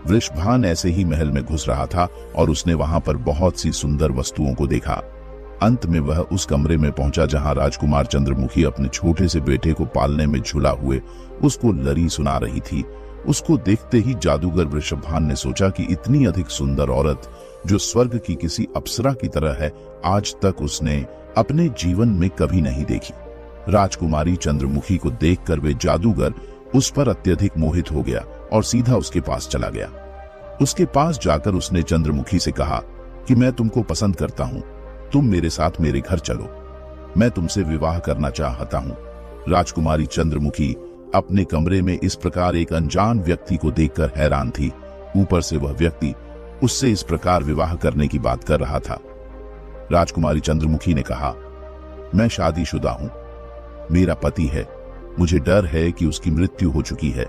वृषभान ऐसे ही महल में घुस रहा था और उसने वहां पर बहुत सी सुंदर वस्तुओं को देखा। अंत में वह उस कमरे में पहुंचा जहां राजकुमार चंद्रमुखी अपने छोटे से बेटे को पालने में झूला हुए उसको लरी सुना रही थी। उसको देखते ही जादूगर वृषभान ने सोचा कि इतनी अधिक सुंदर औरत जो स्वर्ग की किसी अप्सरा की तरह है, आज तक उसने अपने जीवन में कभी नहीं देखी। राजकुमारी चंद्रमुखी को देखकर वे जादूगर उस पर अत्यधिक मोहित हो गया और सीधा उसके पास चला गया। उसके पास जाकर उसने चंद्रमुखी से कहा कि मैं तुमको पसंद करता हूँ, तुम मेरे साथ मेरे घर चलो, मैं तुमसे विवाह करना चाहता हूँ। राजकुमारी चंद्रमुखी अपने कमरे में इस प्रकार एक अनजान व्यक्ति को देखकर हैरान थी। ऊपर से वह व्यक्ति उससे इस प्रकार विवाह करने की बात कर रहा था। राजकुमारी चंद्रमुखी ने कहा, मैं शादीशुदा हूं, मेरा पति है, मुझे डर है कि उसकी मृत्यु हो चुकी है,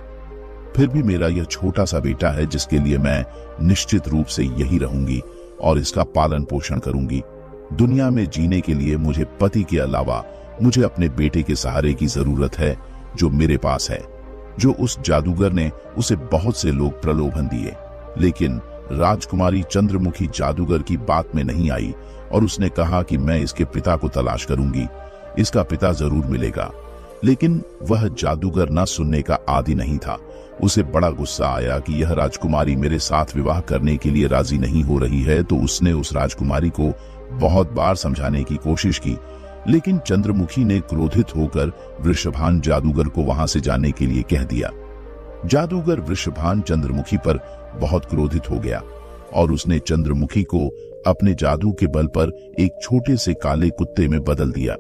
फिर भी मेरा यह छोटा सा बेटा है जिसके लिए मैं निश्चित रूप से यही रहूंगी और इसका पालन पोषण करूंगी। दुनिया में जीने के लिए मुझे पति के अलावा मुझे अपने बेटे के सहारे की जरूरत है जो मेरे पास है। जो उस जादूगर ने उसे बहुत से लोग प्रलोभन दिए, लेकिन राजकुमारी चंद्रमुखी जादूगर की बात में नहीं आई और उसने कहा कि मैं इसके पिता को तलाश करूंगी, इसका पिता जरूर मिलेगा। लेकिन वह जादूगर न सुनने का आदी नहीं था। उसे बड़ा गुस्सा आया कि यह राजकुमारी मेरे साथ विवाह करने के लिए राजी नहीं हो रही है, तो उसने उस राजकुमारी को बहुत बार समझाने की कोशिश की, लेकिन चंद्रमुखी ने क्रोधित होकर वृषभान जादूगर को वहां से जाने के लिए कह दिया। जादूगर वृषभान चंद्रमुखी पर बहुत क्रोधित हो गया और उसने चंद्रमुखी को अपने जादू के बल पर एक छोटे से काले कुत्ते में बदल दिया।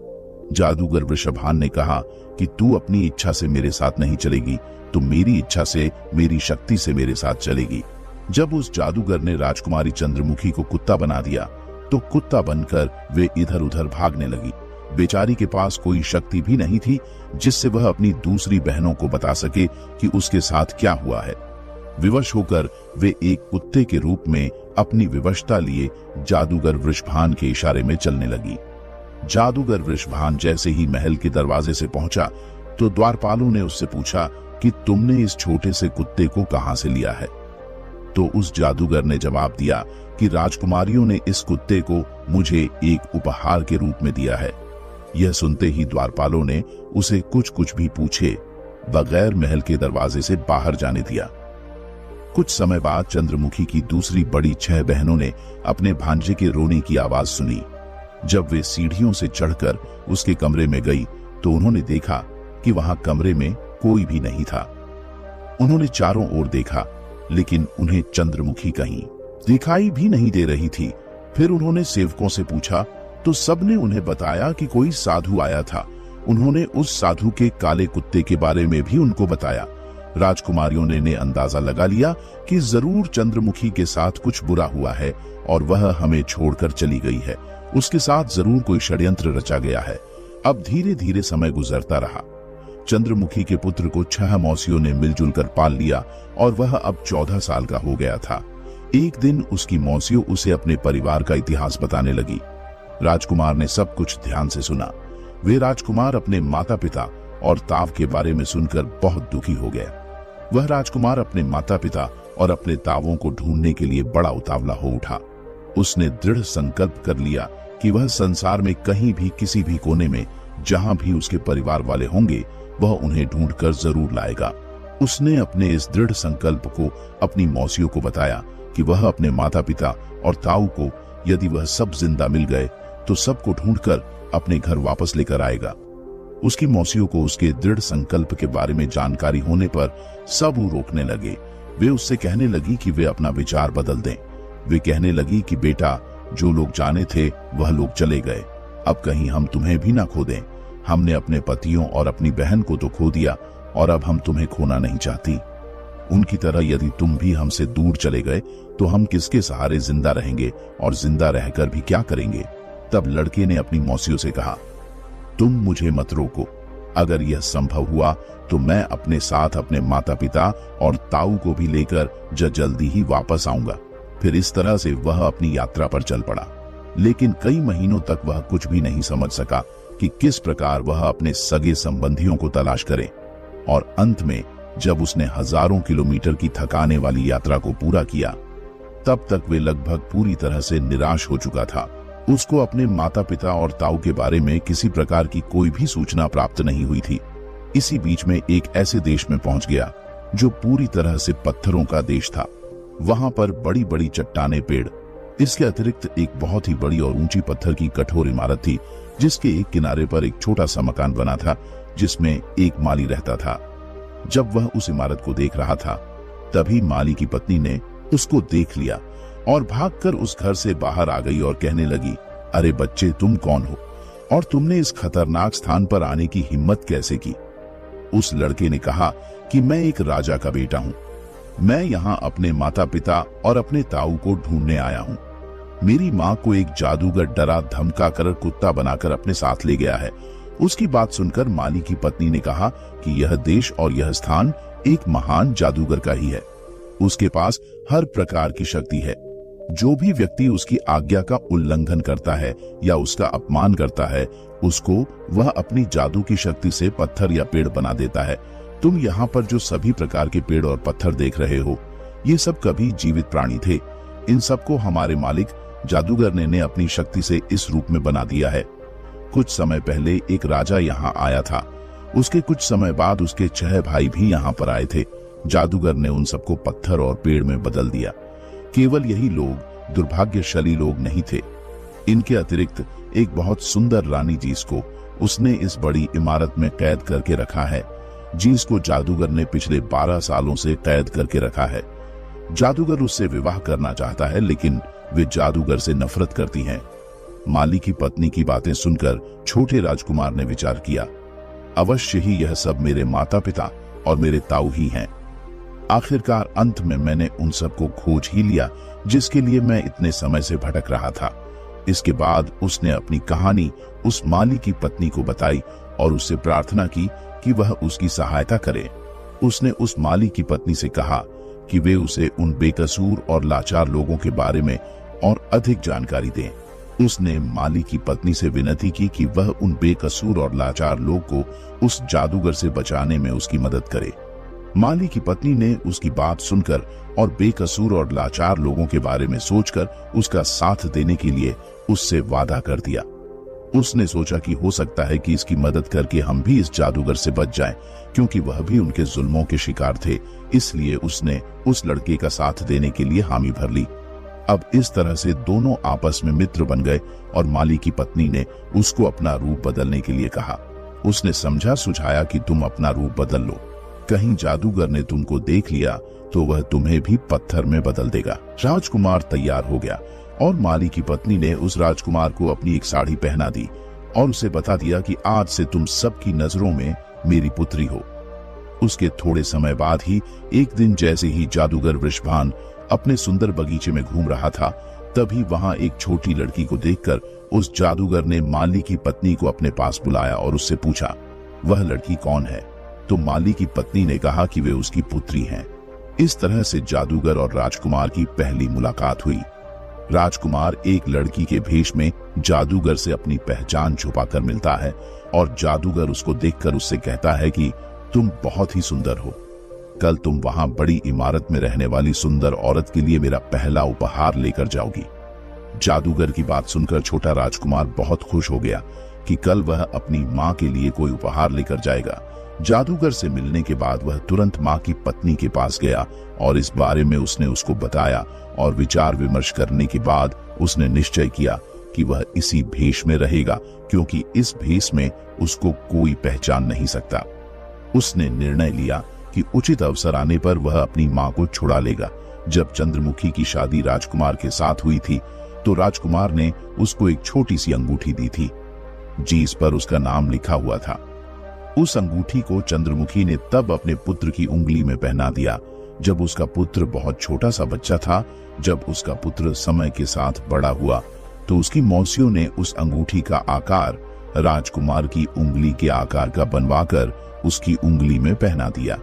जादूगर वृषभान ने कहा कि तू अपनी इच्छा से मेरे साथ नहीं चलेगी, तू मेरी इच्छा से, मेरी शक्ति से मेरे साथ चलेगी। जब उस जादूगर ने राजकुमारी चंद्रमुखी को कुत्ता बना दिया तो कुत्ता बनकर वे इधर उधर भागने लगी। बेचारी के पास कोई शक्ति भी नहीं थी जिससे वह अपनी दूसरी बहनों को बता सके कि उसके साथ क्या हुआ है। विवश होकर वे एक कुत्ते के रूप में अपनी विवशता लिए जादूगर वृषभान के इशारे में चलने लगी। जादूगर वृषभान जैसे ही महल के दरवाजे से पहुंचा तो द्वारपालों ने उससे पूछा कि तुमने इस छोटे से कुत्ते को कहां से लिया है। तो उस जादूगर ने जवाब दिया कि राजकुमारियों ने इस कुत्ते को मुझे एक उपहार के रूप में दिया है। यह सुनते ही द्वारपालों ने उसे कुछ भी पूछे बगैर महल के दरवाजे से बाहर जाने दिया। कुछ समय बाद चंद्रमुखी की दूसरी बड़ी 6 बहनों ने अपने भांजे के रोने की आवाज सुनी। जब वे सीढ़ियों से चढ़कर उसके कमरे में गई तो उन्होंने देखा कि वहां कमरे में कोई भी नहीं था। उन्होंने चारों ओर देखा, लेकिन उन्हें चंद्रमुखी कहीं दिखाई भी नहीं दे रही थी। फिर उन्होंने सेवकों से पूछा तो सबने उन्हें बताया कि कोई साधु आया था। उन्होंने उस साधु के काले कुत्ते के बारे में भी उनको बताया। राजकुमारियों ने अंदाजा लगा लिया कि जरूर चंद्रमुखी के साथ कुछ बुरा हुआ है और वह हमें छोड़कर चली गई है। उसके साथ जरूर कोई षड्यंत्र रचा गया है। अब धीरे धीरे समय गुजरता रहा। चंद्रमुखी के पुत्र को 6 मौसियों ने मिलजुल कर पाल लिया और वह अब 14 साल का हो गया था। एक दिन उसकी मौसियों उसे अपने परिवार का इतिहास बताने लगी। राजकुमार ने सब कुछ ध्यान से सुना। वे राजकुमार अपने माता पिता और ताव के बारे में सुनकर बहुत दुखी हो गया। वह राजकुमार अपने माता पिता और अपने तावों को ढूंढने के लिए बड़ा उतावला हो उठा। उसने दृढ़ संकल्प कर लिया कि वह संसार में कहीं भी किसी भी कोने में जहां भी उसके परिवार वाले होंगे वह उन्हें ढूंढकर जरूर लाएगा। उसने अपने इस दृढ़ संकल्प को अपनी मौसियों को बताया कि वह अपने माता पिता और ताऊ को, यदि वह सब जिंदा मिल गए, तो सबको ढूंढकर अपने घर वापस लेकर आएगा। उसकी मौसियों को उसके दृढ़ संकल्प के बारे में जानकारी होने पर सब रोकने लगे। वे उससे कहने लगी कि वे अपना विचार बदल दें। वे कहने लगी कि बेटा, जो लोग जाने थे वह लोग चले गए, अब कहीं हम तुम्हें भी ना खो दें। हमने अपने पतियों और अपनी बहन को तो खो दिया और अब हम तुम्हें खोना नहीं चाहती। उनकी तरह यदि तुम भी हमसे दूर चले गए तो हम किसके सहारे जिंदा रहेंगे और जिंदा रहकर भी क्या करेंगे। तब लड़के ने अपनी मौसियों से कहा, तुम मुझे मत रोको। अगर यह संभव हुआ तो मैं अपने साथ अपने माता पिता और ताऊ को भी लेकर जल्दी ही वापस आऊंगा। फिर इस तरह से वह अपनी यात्रा पर चल पड़ा। लेकिन कई महीनों तक वह कुछ भी नहीं समझ सका कि किस प्रकार वह अपने सगे संबंधियों को तलाश करे। और अंत में जब उसने हजारों किलोमीटर की थकाने वाली यात्रा को पूरा किया, तब तक वे लगभग पूरी तरह से निराश हो चुका था। उसको अपने माता पिता और ताऊ के बारे में किसी प्रकार की कोई भी सूचना प्राप्त नहीं हुई थी। इसी बीच में एक ऐसे देश में पहुंच गया जो पूरी तरह से पत्थरों का देश था। वहां पर बड़ी बड़ी चट्टाने, पेड़, इसके अतिरिक्त एक बहुत ही बड़ी और ऊंची पत्थर की कठोर इमारत थी, जिसके एक किनारे पर एक छोटा सा मकान बना था जिसमें एक माली रहता था। जब वह उस इमारत को देख रहा था, तभी माली की पत्नी ने उसको देख लिया और भागकर उस घर से बाहर आ गई और कहने लगी, अरे बच्चे, तुम कौन हो और तुमने इस खतरनाक स्थान पर आने की हिम्मत कैसे की? उस लड़के ने कहा कि मैं एक राजा का बेटा हूं। मैं यहाँ अपने माता पिता और अपने ताऊ को ढूंढने आया हूँ। मेरी माँ को एक जादूगर डरा धमका कर कुत्ता बनाकर अपने साथ ले गया है। उसकी बात सुनकर माली की पत्नी ने कहा कि यह देश और यह स्थान एक महान जादूगर का ही है। उसके पास हर प्रकार की शक्ति है। जो भी व्यक्ति उसकी आज्ञा का उल्लंघन करता है या उसका अपमान करता है, उसको वह अपनी जादू की शक्ति से पत्थर या पेड़ बना देता है। तुम यहाँ पर जो सभी प्रकार के पेड़ और पत्थर देख रहे हो, ये सब कभी जीवित प्राणी थे। इन सबको हमारे मालिक जादूगर ने अपनी शक्ति से इस रूप में बना दिया है। कुछ समय पहले एक राजा यहाँ आया था। उसके कुछ समय बाद उसके 6 भाई भी यहाँ पर आए थे। जादूगर ने उन सबको पत्थर और पेड़ में बदल दिया। केवल यही लोग दुर्भाग्यशाली लोग नहीं थे। इनके अतिरिक्त एक बहुत सुंदर रानी, जिसको उसने इस बड़ी इमारत में कैद करके रखा है, जिसको जादूगर ने पिछले 12 सालों से कैद करके रखा है। जादूगर उससे विवाह करना चाहता है, लेकिन वे जादूगर से नफरत करती हैं। माली की पत्नी की बातें सुनकर छोटे राजकुमार ने विचार किया, अवश्य ही यह सब मेरे माता पिता और मेरे ताऊ ही हैं। आखिरकार अंत में मैंने उन सबको खोज ही लिया जिसके लिए मैं इतने समय से भटक रहा था। इसके बाद उसने अपनी कहानी उस माली की पत्नी को बताई और उससे प्रार्थना की कि वह उसकी सहायता करे। उसने उस माली की पत्नी से कहा कि वे उसे उन बेकसूर और लाचार लोगों के बारे में और अधिक जानकारी दें। उसने माली की पत्नी से विनती की कि वह उन बेकसूर और लाचार लोग को उस जादूगर से बचाने में उसकी मदद करे। माली की पत्नी ने उसकी बात सुनकर और बेकसूर और लाचार लोगों के बारे में सोचकर उसका साथ देने के लिए उससे वादा कर दिया। उसने सोचा कि हो सकता है कि इसकी मदद करके हम भी इस जादूगर से बच जाएं, क्योंकि वह भी उनके जुल्मों के शिकार थे। इसलिए उसने उस लड़के का साथ देने के लिए हामी भर ली। अब इस तरह से दोनों आपस में मित्र बन गए और माली की पत्नी ने उसको अपना रूप बदलने के लिए कहा। उसने समझा सुझाया कि तुम अपना रूप बदल लो, कहीं जादूगर ने तुमको देख लिया तो वह तुम्हें भी पत्थर में बदल देगा। राजकुमार तैयार हो गया और माली की पत्नी ने उस राजकुमार को अपनी एक साड़ी पहना दी और उसे बता दिया कि आज से तुम सबकी नजरों में मेरी पुत्री हो। उसके थोड़े समय बाद ही एक दिन जैसे ही जादूगर वृषभान अपने सुंदर बगीचे में घूम रहा था, तभी वहां एक छोटी लड़की को देखकर उस जादूगर ने माली की पत्नी को अपने पास बुलाया और उससे पूछा, वह लड़की कौन है? तो माली की पत्नी ने कहा कि वे उसकी पुत्री हैं। इस तरह से जादूगर और राजकुमार की पहली मुलाकात हुई। राजकुमार एक लड़की के भेष में जादूगर से अपनी पहचान छुपाकर मिलता है और जादूगर उसको देखकर उससे कहता है कि तुम बहुत ही सुंदर हो। कल तुम वहां बड़ी इमारत में रहने वाली सुंदर औरत के लिए मेरा पहला उपहार लेकर जाओगी। जादूगर की बात सुनकर छोटा राजकुमार बहुत खुश हो गया कि कल वह अपनी माँ के लिए कोई उपहार लेकर जाएगा। जादूगर से मिलने के बाद वह तुरंत माँ की पत्नी के पास गया और इस बारे में उसने उसको बताया और विचार विमर्श करने के बाद उसने निश्चय किया कि वह इसी भेष में रहेगा, क्योंकि इस भेष में उसको कोई पहचान नहीं सकता। उसने निर्णय लिया कि उचित अवसर आने पर वह अपनी माँ को छुड़ा लेगा। जब चंद्रमुखी की शादी राजकुमार के साथ हुई थी तो राजकुमार ने उसको एक छोटी सी अंगूठी दी थी जिस पर उसका नाम लिखा हुआ था। उस अंगूठी को चंद्रमुखी ने तब अपने पुत्र की उंगली में पहना दिया जब उसका पुत्र बहुत छोटा सा बच्चा था। जब उसका पुत्र समय के साथ बड़ा हुआ तो उसकी मौसियों ने उस अंगूठी का आकार राजकुमार की उंगली के आकार का बनवाकर उसकी उंगली में पहना दिया।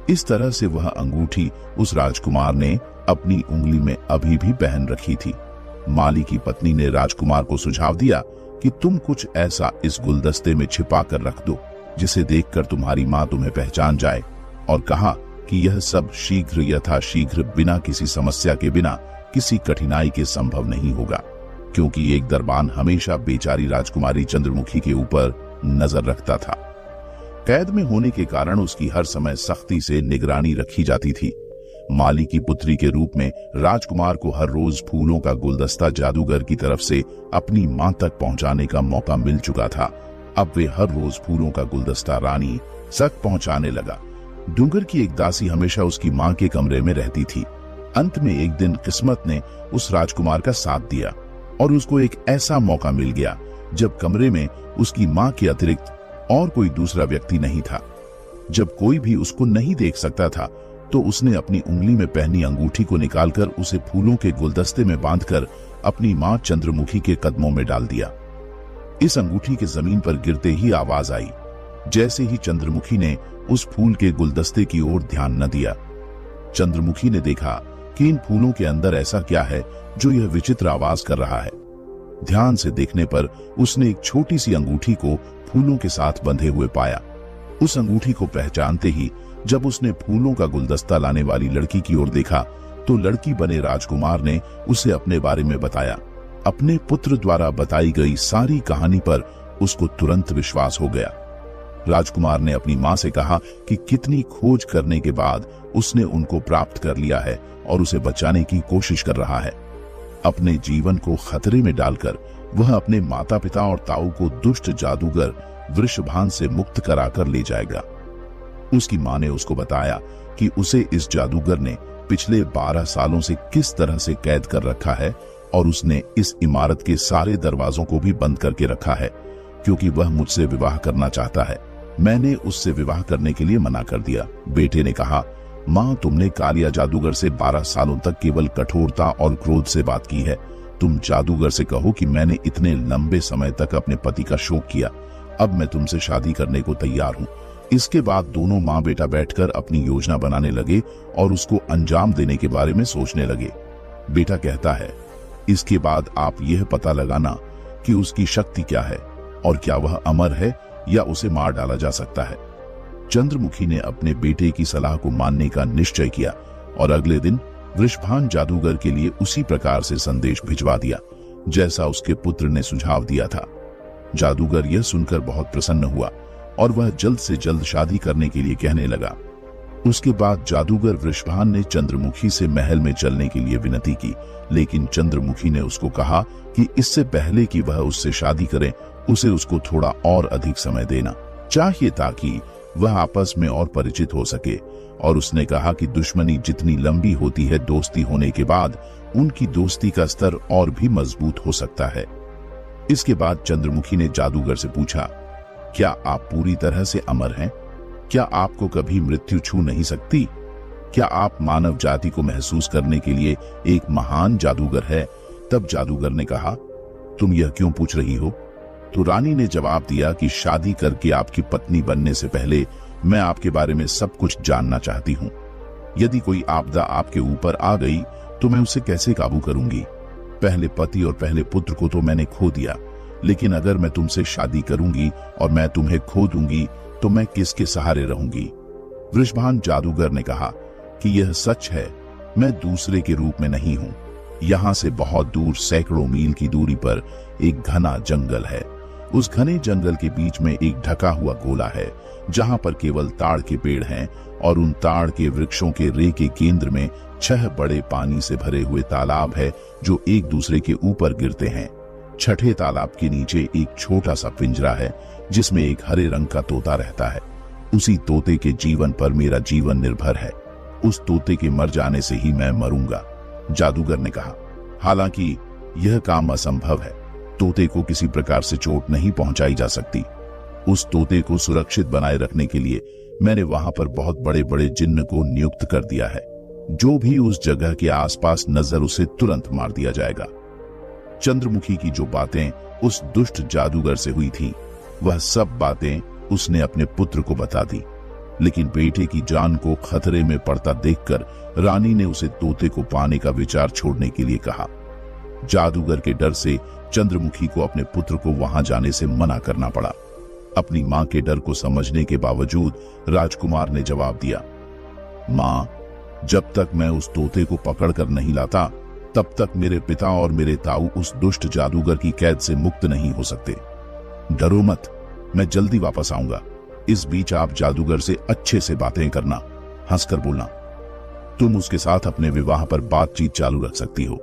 इस तरह से वह अंगूठी उस राजकुमार ने अपनी उंगली में अभी भी पहन रखी थी। माली की पत्नी ने राजकुमार को सुझाव दिया कि तुम कुछ ऐसा इस गुलदस्ते में छिपा कर रख दो जिसे देखकर तुम्हारी माँ तुम्हें पहचान जाए, और कहा कि यह सब शीघ्र यथाशीघ्र बिना किसी समस्या के, बिना किसी कठिनाई के संभव नहीं होगा, क्योंकि एक दरबान हमेशा बेचारी राजकुमारी चंद्रमुखी के ऊपर नजर रखता था। कैद में होने के कारण उसकी हर समय सख्ती से निगरानी रखी जाती थी। माली की पुत्री के रूप में राजकुमार को हर रोज फूलों का गुलदस्ता जादूगर की तरफ से अपनी मां तक पहुंचाने का मौका मिल चुका था। अब वे हर रोज फूलों का गुलदस्ता रानी तक पहुंचाने लगा। डूंगर की एक दासी हमेशा उसकी मां के कमरे में रहती थी। अंत में एक दिन किस्मत ने उस राजकुमार का साथ दिया और उसको एक ऐसा मौका मिल गया जब कमरे में उसकी मां के अतिरिक्त और कोई दूसरा व्यक्ति नहीं था। जब कोई भी उसको नहीं देख सकता था तो उसने अपनी उंगली में पहनी अंगूठी को निकालकर उसे फूलों के गुलदस्ते में बांधकर अपनी मां चंद्रमुखी के कदमों में डाल दिया। इस अंगूठी के जमीन पर गिरते ही आवाज आई। जैसे ही चंद्रमुखी ने उस फूल के गुलदस्ते की ओर ध्यान न दिया, चंद्रमुखी ने देखा कि इन फूलों के अंदर ऐसा क्या है जो यह विचित्र आवाज कर रहा है। ध्यान से देखने पर उसने एक छोटी सी अंगूठी को फूलों के साथ बंधे हुए पाया। उस अंगूठी को पहचानते ही जब उसने फूलों का गुलदस्ता लाने वाली लड़की की ओर देखा तो लड़की बने राजकुमार ने उसे अपने बारे में बताया। अपने पुत्र द्वारा बताई गई सारी कहानी पर उसको तुरंत विश्वास हो गया। राजकुमार ने अपनी मां से कहा कि कितनी खोज करने के बाद उसने उनको प्राप्त कर लिया है और उसे बचाने की कोशिश कर रहा है। अपने जीवन को खतरे में डालकर वह अपने माता पिता और ताऊ को दुष्ट जादूगर वृषभान से मुक्त कराकर ले जाएगा। उसकी मां ने उसको बताया कि उसे इस जादूगर ने पिछले 12 सालों से किस तरह से कैद कर रखा है और उसने इस इमारत के सारे दरवाजों को भी बंद करके रखा है क्योंकि वह मुझसे विवाह करना चाहता है। मैंने उससे विवाह करने के लिए मना कर दिया। बेटे ने कहा, मां, तुमने कालिया जादूगर से 12 सालों तक केवल कठोरता और क्रोध से बात की है। तुम जादूगर से कहो कि मैंने इतने लंबे समय तक अपने पति का शोक किया, अब मैं तुमसे शादी करने को तैयार हूँ। इसके बाद दोनों माँ बेटा बैठकर अपनी योजना बनाने लगे और उसको अंजाम देने के बारे में सोचने लगे। बेटा कहता है, इसके बाद आप यह पता लगाना कि उसकी शक्ति क्या है और क्या वह अमर है या उसे मार डाला जा सकता है। चंद्रमुखी ने अपने बेटे की सलाह को मानने का निश्चय किया और अगले दिन वृषभान जादूगर के लिए उसी प्रकार से संदेश भिजवा दिया जैसा उसके पुत्र ने सुझाव दिया था। जादूगर यह सुनकर बहुत प्रसन्न हुआ और वह जल्द से जल्द शादी करने के लिए कहने लगा। उसके बाद जादूगर वृषभान ने चंद्रमुखी से महल में चलने के लिए विनती की, लेकिन चंद्रमुखी ने उसको कहा कि इससे पहले कि वह उससे शादी करे उसे उसको थोड़ा और अधिक समय देना चाहिए ताकि वह आपस में और परिचित हो सके। और उसने कहा कि दुश्मनी जितनी लंबी होती है, दोस्ती होने के बाद उनकी दोस्ती का स्तर और भी मजबूत हो सकता है। इसके बाद चंद्रमुखी ने जादूगर से पूछा, क्या आप पूरी तरह से अमर हैं? क्या आपको कभी मृत्यु छू नहीं सकती? क्या आप मानव जाति को महसूस करने के लिए एक महान जादूगर है? तब जादूगर ने कहा, तुम यह क्यों पूछ रही हो? तो रानी ने जवाब दिया कि शादी करके आपकी पत्नी बनने से पहले मैं आपके बारे में सब कुछ जानना चाहती हूँ। यदि कोई आपदा आपके ऊपर आ गई तो मैं उसे कैसे काबू करूंगी? पहले पति और पहले पुत्र को तो मैंने खो दिया, लेकिन अगर मैं तुमसे शादी करूंगी और मैं तुम्हें खो दूंगी तो मैं किसके सहारे रहूंगी? वृषभान जादूगर ने कहा कि यह सच है, मैं दूसरे के रूप में नहीं हूं। यहां से बहुत दूर सैकड़ों मील की दूरी पर एक घना जंगल है। उस घने जंगल के बीच में एक ढका हुआ गोला है जहां पर केवल ताड़ के पेड़ हैं और उन ताड़ के वृक्षों के रे के केंद्र में 6 बड़े पानी से भरे हुए तालाब है जो एक दूसरे के ऊपर गिरते हैं। छठे तालाब के नीचे एक छोटा सा पिंजरा है जिसमें एक हरे रंग का तोता रहता है। उसी तोते के जीवन पर मेरा जीवन निर्भर है। उस तोते के मर जाने से ही मैं मरूंगा, जादूगर ने कहा। हालांकि यह काम असंभव है, तोते को किसी प्रकार से चोट नहीं पहुंचाई जा सकती। उस तोते को सुरक्षित बनाए रखने के लिए मैंने वहां पर बहुत बड़े बड़े जिन्न को नियुक्त कर दिया है। जो भी उस जगह के आसपास नजर उसे तुरंत मार दिया जाएगा। चंद्रमुखी की जो बातें उस दुष्ट जादूगर से हुई थी, वह सब बातें उसने अपने पुत्र को बता दी, लेकिन बेटे की जान को खतरे में पड़ता देखकर रानी ने उसे तोते को पाने का विचार छोड़ने के लिए कहा। जादूगर के डर से चंद्रमुखी को अपने पुत्र को वहां जाने से मना करना पड़ा। अपनी मां के डर को समझने के बावजूद राजकुमार ने जवाब दिया, मां, जब तक मैं उस तोते को पकड़कर नहीं लाता तब तक मेरे पिता और मेरे ताऊ उस दुष्ट जादूगर की कैद से मुक्त नहीं हो सकते। डरो मत, मैं जल्दी वापस आऊंगा। इस बीच आप जादूगर से अच्छे से बातें करना, हंसकर बोलना। तुम उसके साथ अपने विवाह पर बातचीत चालू रख सकती हो।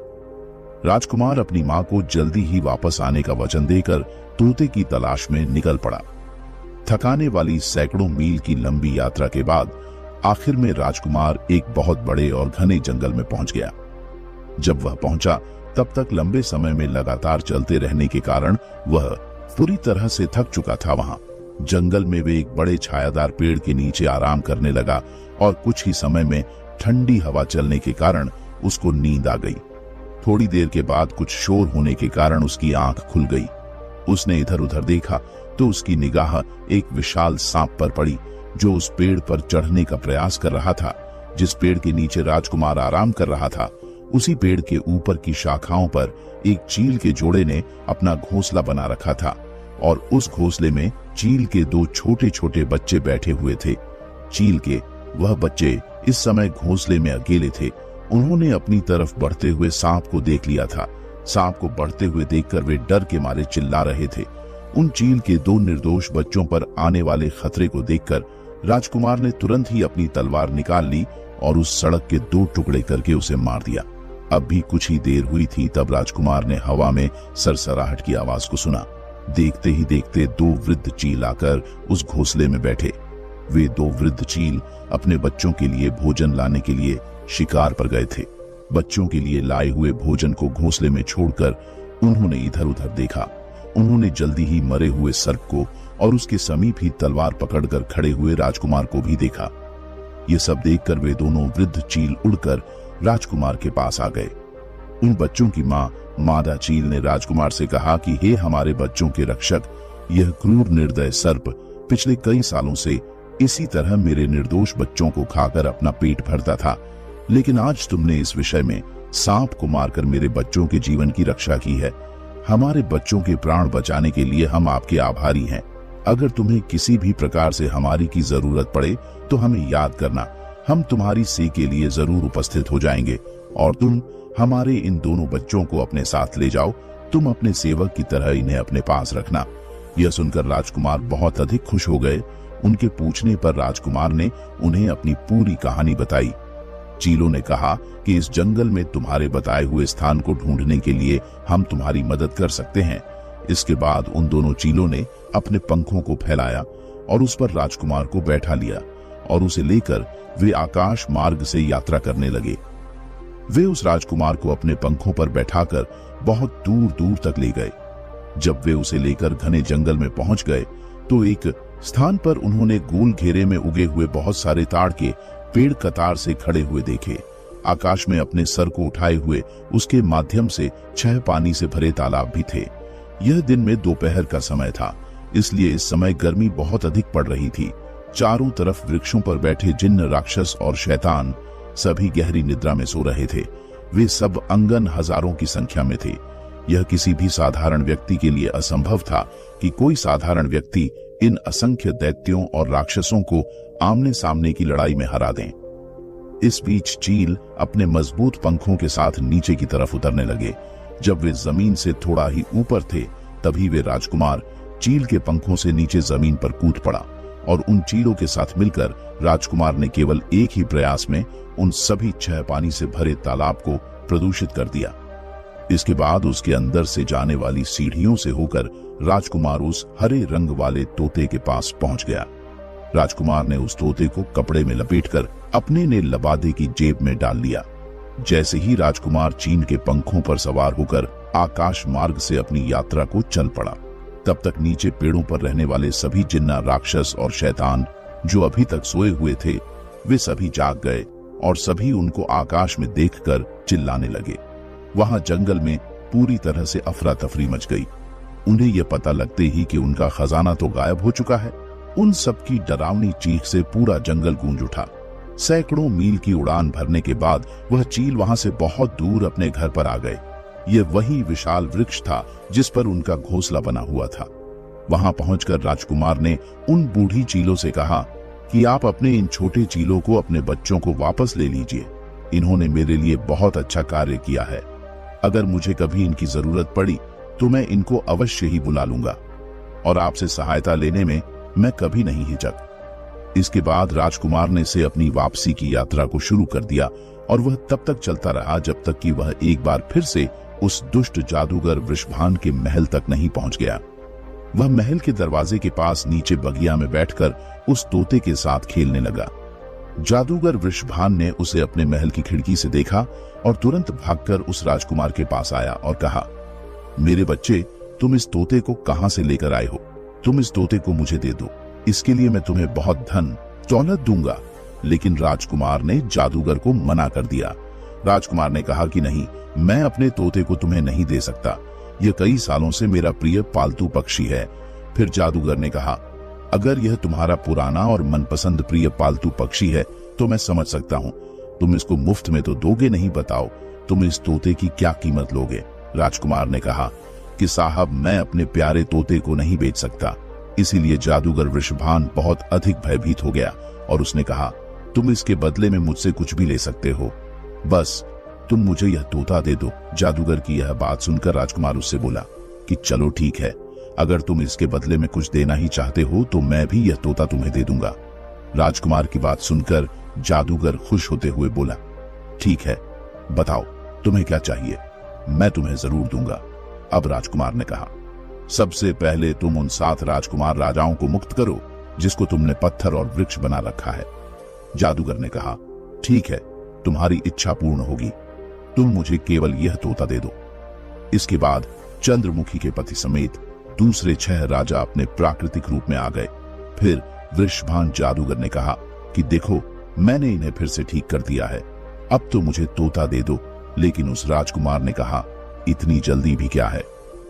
राजकुमार अपनी मां को जल्दी ही वापस आने का वचन देकर तोते की तलाश में निकल पड़ा। थकाने वाली सैकड़ों मील की लंबी यात्रा के बाद आखिर में राजकुमार एक बहुत बड़े और घने जंगल में पहुंच गया। जब वह पहुंचा तब तक लंबे समय में लगातार चलते रहने के कारण वह पूरी तरह से थक चुका था। वहां जंगल में वे एक बड़े छायादार पेड़ के नीचे आराम करने लगा और कुछ ही समय में ठंडी हवा चलने के कारण उसको नींद आ गई। थोड़ी देर के बाद कुछ शोर होने के कारण उसकी आंख खुल गई। उसने इधर उधर देखा तो उसकी निगाह एक विशाल सांप पर पड़ी जो उस पेड़ पर चढ़ने का प्रयास कर रहा था। जिस पेड़ के नीचे राजकुमार आराम कर रहा था, उसी पेड़ के ऊपर की शाखाओं पर एक चील के जोड़े ने अपना घोंसला बना रखा था और उस घोंसले में चील के 2 छोटे छोटे बच्चे बैठे हुए थे। चील के वह बच्चे इस समय घोंसले में अकेले थे। उन्होंने अपनी तरफ बढ़ते हुए सांप को देख लिया था। सांप को बढ़ते हुए देखकर वे डर के मारे चिल्ला रहे थे। उन चील के 2 निर्दोष बच्चों पर आने वाले खतरे को देखकर राजकुमार ने तुरंत ही अपनी तलवार निकाल ली और उस सड़क के 2 टुकड़े करके उसे मार दिया। अब भी कुछ ही देर हुई थी तब राजकुमार ने हवा में सरसराहट की आवाज को सुना। देखते ही देखते 2 वृद्ध चील आकर उस घोंसले में बैठे। वे 2 वृद्ध चील अपने बच्चों के लिए भोजन लाने के लिए शिकार पर गए थे। बच्चों के लिए लाए हुए भोजन को घोंसले में छोड़कर उन्होंने इधर उधर देखा। उन्होंने जल्दी ही मरे हुए सर्प को और उसके समीप ही तलवार पकड़कर खड़े हुए राजकुमार को भी देखा। ये सब देखकर वे दोनों वृद्ध चील उड़कर राजकुमार के पास आ गए। उन बच्चों की मां मादा चील ने राजकुमार से कहा कि हे हमारे बच्चों के रक्षक, यह क्रूर निर्दय सर्प पिछले कई सालों से इसी तरह मेरे निर्दोष बच्चों को खाकर अपना पेट भरता था, लेकिन आज तुमने इस विषय में सांप को मारकर मेरे बच्चों के जीवन की रक्षा की है। हमारे बच्चों के प्राण बचाने के लिए हम आपके आभारी हैं। अगर तुम्हें किसी भी प्रकार से हमारी की जरूरत पड़े तो हमें याद करना, हम तुम्हारी सेवा के लिए जरूर उपस्थित हो जाएंगे और तुम हमारे इन दोनों बच्चों को अपने साथ ले जाओ। तुम अपने सेवक की तरह इन्हें अपने पास रखना। यह सुनकर राजकुमार बहुत अधिक खुश हो गए। उनके पूछने पर राजकुमार ने उन्हें अपनी पूरी कहानी बताई। चीलों ने कहा कि इस जंगल में तुम्हारे बताए हुए स्थान को ढूंढने के लिए हम तुम्हारी मदद कर सकते हैं। इसके बाद उन दोनों चीलों ने अपने पंखों को फैलाया और उस पर राजकुमार को बैठा लिया और उसे लेकर वे आकाश मार्ग से यात्रा करने लगे। वे उस राजकुमार को अपने पंखों पर बैठाकर बहुत दूर दूर तक ले गए। जब वे उसे लेकर घने जंगल में पहुंच गए तो एक स्थान पर उन्होंने गोल घेरे में उगे हुए बहुत सारे ताड़ के पेड़ कतार से खड़े हुए देखे। आकाश में अपने सर को उठाए हुए उसके माध्यम से 6 पानी से भरे तालाब भी थे। यह दिन में दोपहर का समय था, इसलिए इस समय गर्मी बहुत अधिक पड़ रही थी। चारों तरफ वृक्षों पर बैठे जिन्न, राक्षस और शैतान सभी गहरी निद्रा में सो रहे थे। वे सब अंगन हजारों की संख्या में थे। यह किसी भी साधारण व्यक्ति के लिए असंभव था कि कोई साधारण व्यक्ति इन असंख्य दैत्यों और राक्षसों को आमने सामने की लड़ाई में हरा दें। इस बीच चील अपने मजबूत पंखों के साथ नीचे की तरफ उतरने लगे। जब वे जमीन से थोड़ा ही ऊपर थे तभी वे राजकुमार चील के पंखों से नीचे जमीन पर कूद पड़ा और उन चीलों के साथ मिलकर राजकुमार ने केवल एक ही प्रयास में उन सभी 6 पानी से भरे तालाब को प्रदूषित कर दिया। इसके बाद उसके अंदर से जाने वाली सीढ़ियों से होकर राजकुमार उस हरे रंग वाले तोते के पास पहुंच गया। राजकुमार ने उस तोते को कपड़े में लपेटकर अपने ने लबादे की जेब में डाल लिया। जैसे ही राजकुमार चीन के पंखों पर सवार होकर आकाश मार्ग से अपनी यात्रा को चल पड़ा, तब तक नीचे पेड़ों पर रहने वाले सभी जिन्ना, राक्षस और शैतान जो अभी तक सोए हुए थे, वे सभी जाग गए और सभी उनको आकाश में देखकर चिल्लाने लगे। वहां जंगल में पूरी तरह से अफरा तफरी मच गई। उन्हें यह पता लगते ही कि उनका खजाना तो गायब हो चुका है। उन सबकी डरावनी चीख से पूरा जंगल गूंज उठा। सैकड़ों मील की उड़ान भरने के बाद वह चील वहां से बहुत दूर अपने घर पर आ गए। यह वही विशाल वृक्ष था जिस पर उनका घोंसला बना हुआ था। वहां पहुंचकर राजकुमार ने उन बूढ़ी चीलों से कहा कि आप अपने इन छोटे चीलों को अपने बच्चों को वापस ले लीजिए। इन्होंने मेरे लिए बहुत अच्छा कार्य किया है। अगर मुझे कभी इनकी जरूरत पड़ी तो मैं इनको अवश्य ही बुला लूंगा और आपसे सहायता लेने में मैं कभी नहीं हिचक। इसके बाद राजकुमार ने से अपनी वापसी की यात्रा को शुरू कर दिया और वह तब तक चलता रहा जब तक कि वह एक बार फिर से उस दुष्ट जादूगर वृषभान के महल तक नहीं पहुंच गया। वह महल के दरवाजे के पास नीचे बगिया में बैठकर उस तोते के साथ खेलने लगा। जादूगर वृषभान ने उसे अपने महल की खिड़की से देखा और तुरंत भागकर उस राजकुमार के पास आया और कहा, मेरे बच्चे, तुम इस तोते को कहां से लेकर आए हो? तुम इस तोते को मुझे दे दो, इसके लिए मैं तुम्हें बहुत धन दौलत दूंगा। लेकिन राजकुमार ने जादूगर को मना कर दिया। राजकुमार ने कहा कि नहीं, मैं अपने तोते को तुम्हें नहीं दे सकता। यह कई सालों से मेरा प्रिय पालतू पक्षी है। फिर जादूगर ने कहा, अगर यह तुम्हारा पुराना और मनपसंद प्रिय पालतू पक्षी है तो मैं समझ सकता हूँ। तुम इसको मुफ्त में तो दोगे नहीं, बताओ तुम इस तोते की क्या कीमत लोगे? राजकुमार ने कहा कि साहब, मैं अपने प्यारे तोते को नहीं बेच सकता। इसीलिए जादूगर वृषभान बहुत अधिक भयभीत हो गया और उसने कहा, तुम इसके बदले में मुझसे कुछ भी ले सकते हो, बस तुम मुझे यह तोता दे दो। जादूगर की यह बात सुनकर राजकुमार उससे बोला कि चलो ठीक है, अगर तुम इसके बदले में कुछ देना ही चाहते हो तो मैं भी यह तोता तुम्हें दे दूंगा। राजकुमार की बात सुनकर जादूगर खुश होते हुए बोला, ठीक है, बताओ तुम्हें क्या चाहिए, मैं तुम्हें जरूर दूंगा। अब राजकुमार ने कहा, सबसे पहले तुम उन 7 राजकुमार राजाओं को मुक्त करो जिसको तुमने पत्थर और वृक्ष बना रखा है। जादूगर ने कहा, ठीक है, तुम्हारी इच्छा पूर्ण होगी, तुम मुझे केवल यह तोता दे दो। इसके बाद चंद्रमुखी के पति समेत दूसरे 6 राजा अपने प्राकृतिक रूप में आ गए। फिर वृषभान जादूगर ने कहा कि देखो, मैंने इन्हें फिर से ठीक कर दिया है, अब तो मुझे तोता दे दो। लेकिन उस राजकुमार ने कहा, इतनी जल्दी भी क्या है,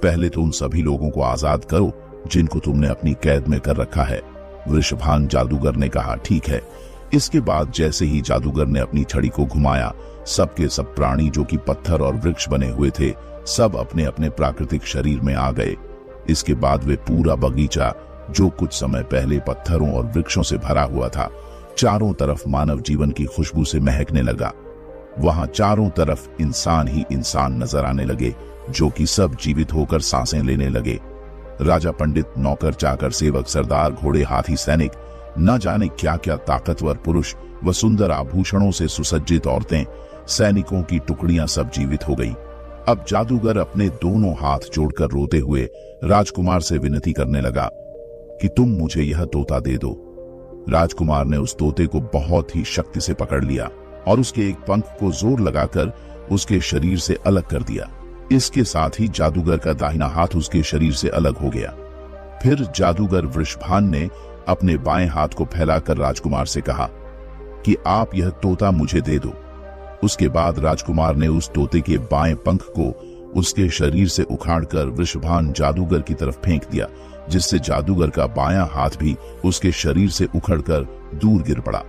पहले तो उन सभी लोगों को आजाद करो जिनको तुमने अपनी कैद में कर रखा है। वृषभान जादूगर ने कहा, ठीक है। इसके बाद जैसे ही जादूगर ने अपनी छड़ी को घुमाया, सब के सब प्राणी जो कि पत्थर और वृक्ष बने हुए थे, सब अपने अपने प्राकृतिक शरीर में आ गए। इसके बाद वे पूरा बगीचा जो कुछ समय पहले पत्थरों और वृक्षों से भरा हुआ था, चारों तरफ मानव जीवन की खुशबू से महकने लगा। वहां चारों तरफ इंसान ही इंसान नजर आने लगे जो कि सब जीवित होकर सांसें लेने लगे। राजा पंडित, नौकर चाकर, सेवक, सरदार, घोड़े, हाथी, सैनिक, न जाने क्या क्या ताकतवर पुरुष व सुंदर आभूषणों से सुसज्जित औरतें, सैनिकों की टुकड़ियां सब जीवित हो गई। अब जादूगर अपने दोनों हाथ जोड़कर रोते हुए राजकुमार से विनती करने लगा कि तुम मुझे यह तोता दे दो। राजकुमार ने उस तोते को बहुत ही शक्ति से पकड़ लिया और उसके एक पंख को जोर लगाकर उसके शरीर से अलग कर दिया। इसके साथ ही जादूगर का दाहिना हाथ उसके शरीर से अलग हो गया। फिर जादूगर वृषभान ने अपने बाएं हाथ को फैलाकर राजकुमार से कहा कि आप यह तोता मुझे दे दो। उसके बाद राजकुमार ने उस तोते के बाएं पंख को उसके शरीर से उखाड़कर वृषभान जादूगर की तरफ फेंक दिया, जिससे जादूगर का बायां हाथ भी उसके शरीर से उखड़कर दूर गिर पड़ा।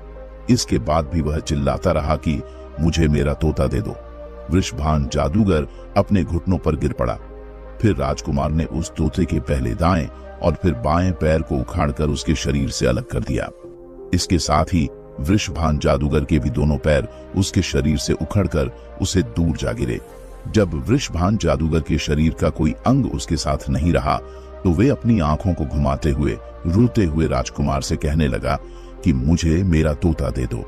इसके बाद भी वह चिल्लाता रहा कि मुझे मेरा तोता दे दो। वृषभान जादूगर अपने घुटनों पर गिर पड़ा। फिर राजकुमार ने उस तोते के पहले दाएं और फिर बाएं पैर को उखाड़कर उसके शरीर से अलग कर दिया। इसके साथ ही वृषभान जादूगर के भी दोनों पैर उसके शरीर से उखड़कर उसे दूर जा गिरे। जब वृषभान जादूगर के शरीर का कोई अंग उसके साथ नहीं रहा तो वे अपनी आंखों को घुमाते हुए रोते हुए राजकुमार से कहने लगा कि मुझे मेरा तोता दे दो।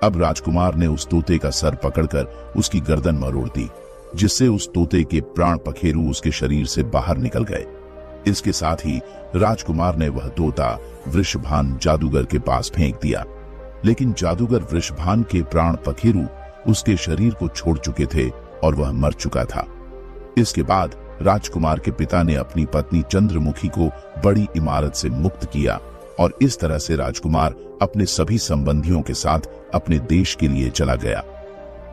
अब राजकुमार ने उस तोते का सर पकड़कर उसकी गर्दन मरोड़ दी, जिससे उस तोते के प्राण पखेरु उसके शरीर से बाहर निकल गए। इसके साथ ही राजकुमार ने वह तोता वृषभान जादूगर के पास फेंक दिया, लेकिन जादूगर वृषभान के प्राण पखेरु उसके शरीर को छोड़ चुके थे और वह मर चुका था। इसके बाद राजकुमार के पिता ने अपनी पत्नी चंद्रमुखी को बड़ी इमारत से मुक्त किया और इस तरह से राजकुमार अपने सभी संबंधियों के साथ अपने देश के लिए चला गया।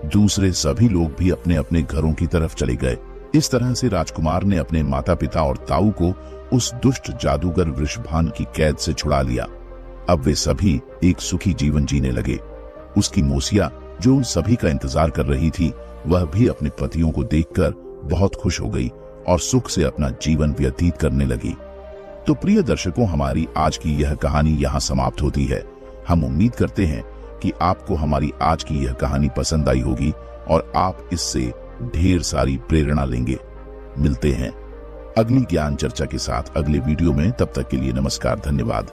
दूसरे सभी लोग भी अपने अपने घरों की तरफ चले गए। इस तरह से राजकुमार ने अपने माता पिता और ताऊ को उस दुष्ट जादूगर वृषभान की कैद से छुड़ा लिया। अब वे सभी एक सुखी जीवन जीने लगे। उसकी मौसिया, जो उन सभी का इंतजार कर रही थी, वह भी अपने पतियों को देखकर बहुत खुश हो गई और सुख से अपना जीवन व्यतीत करने लगी। तो प्रिय दर्शकों, हमारी आज की यह कहानी यहाँ समाप्त होती है। हम उम्मीद करते हैं कि आपको हमारी आज की यह कहानी पसंद आई होगी और आप इससे ढेर सारी प्रेरणा लेंगे। मिलते हैं अगली ज्ञान चर्चा के साथ अगले वीडियो में। तब तक के लिए नमस्कार, धन्यवाद।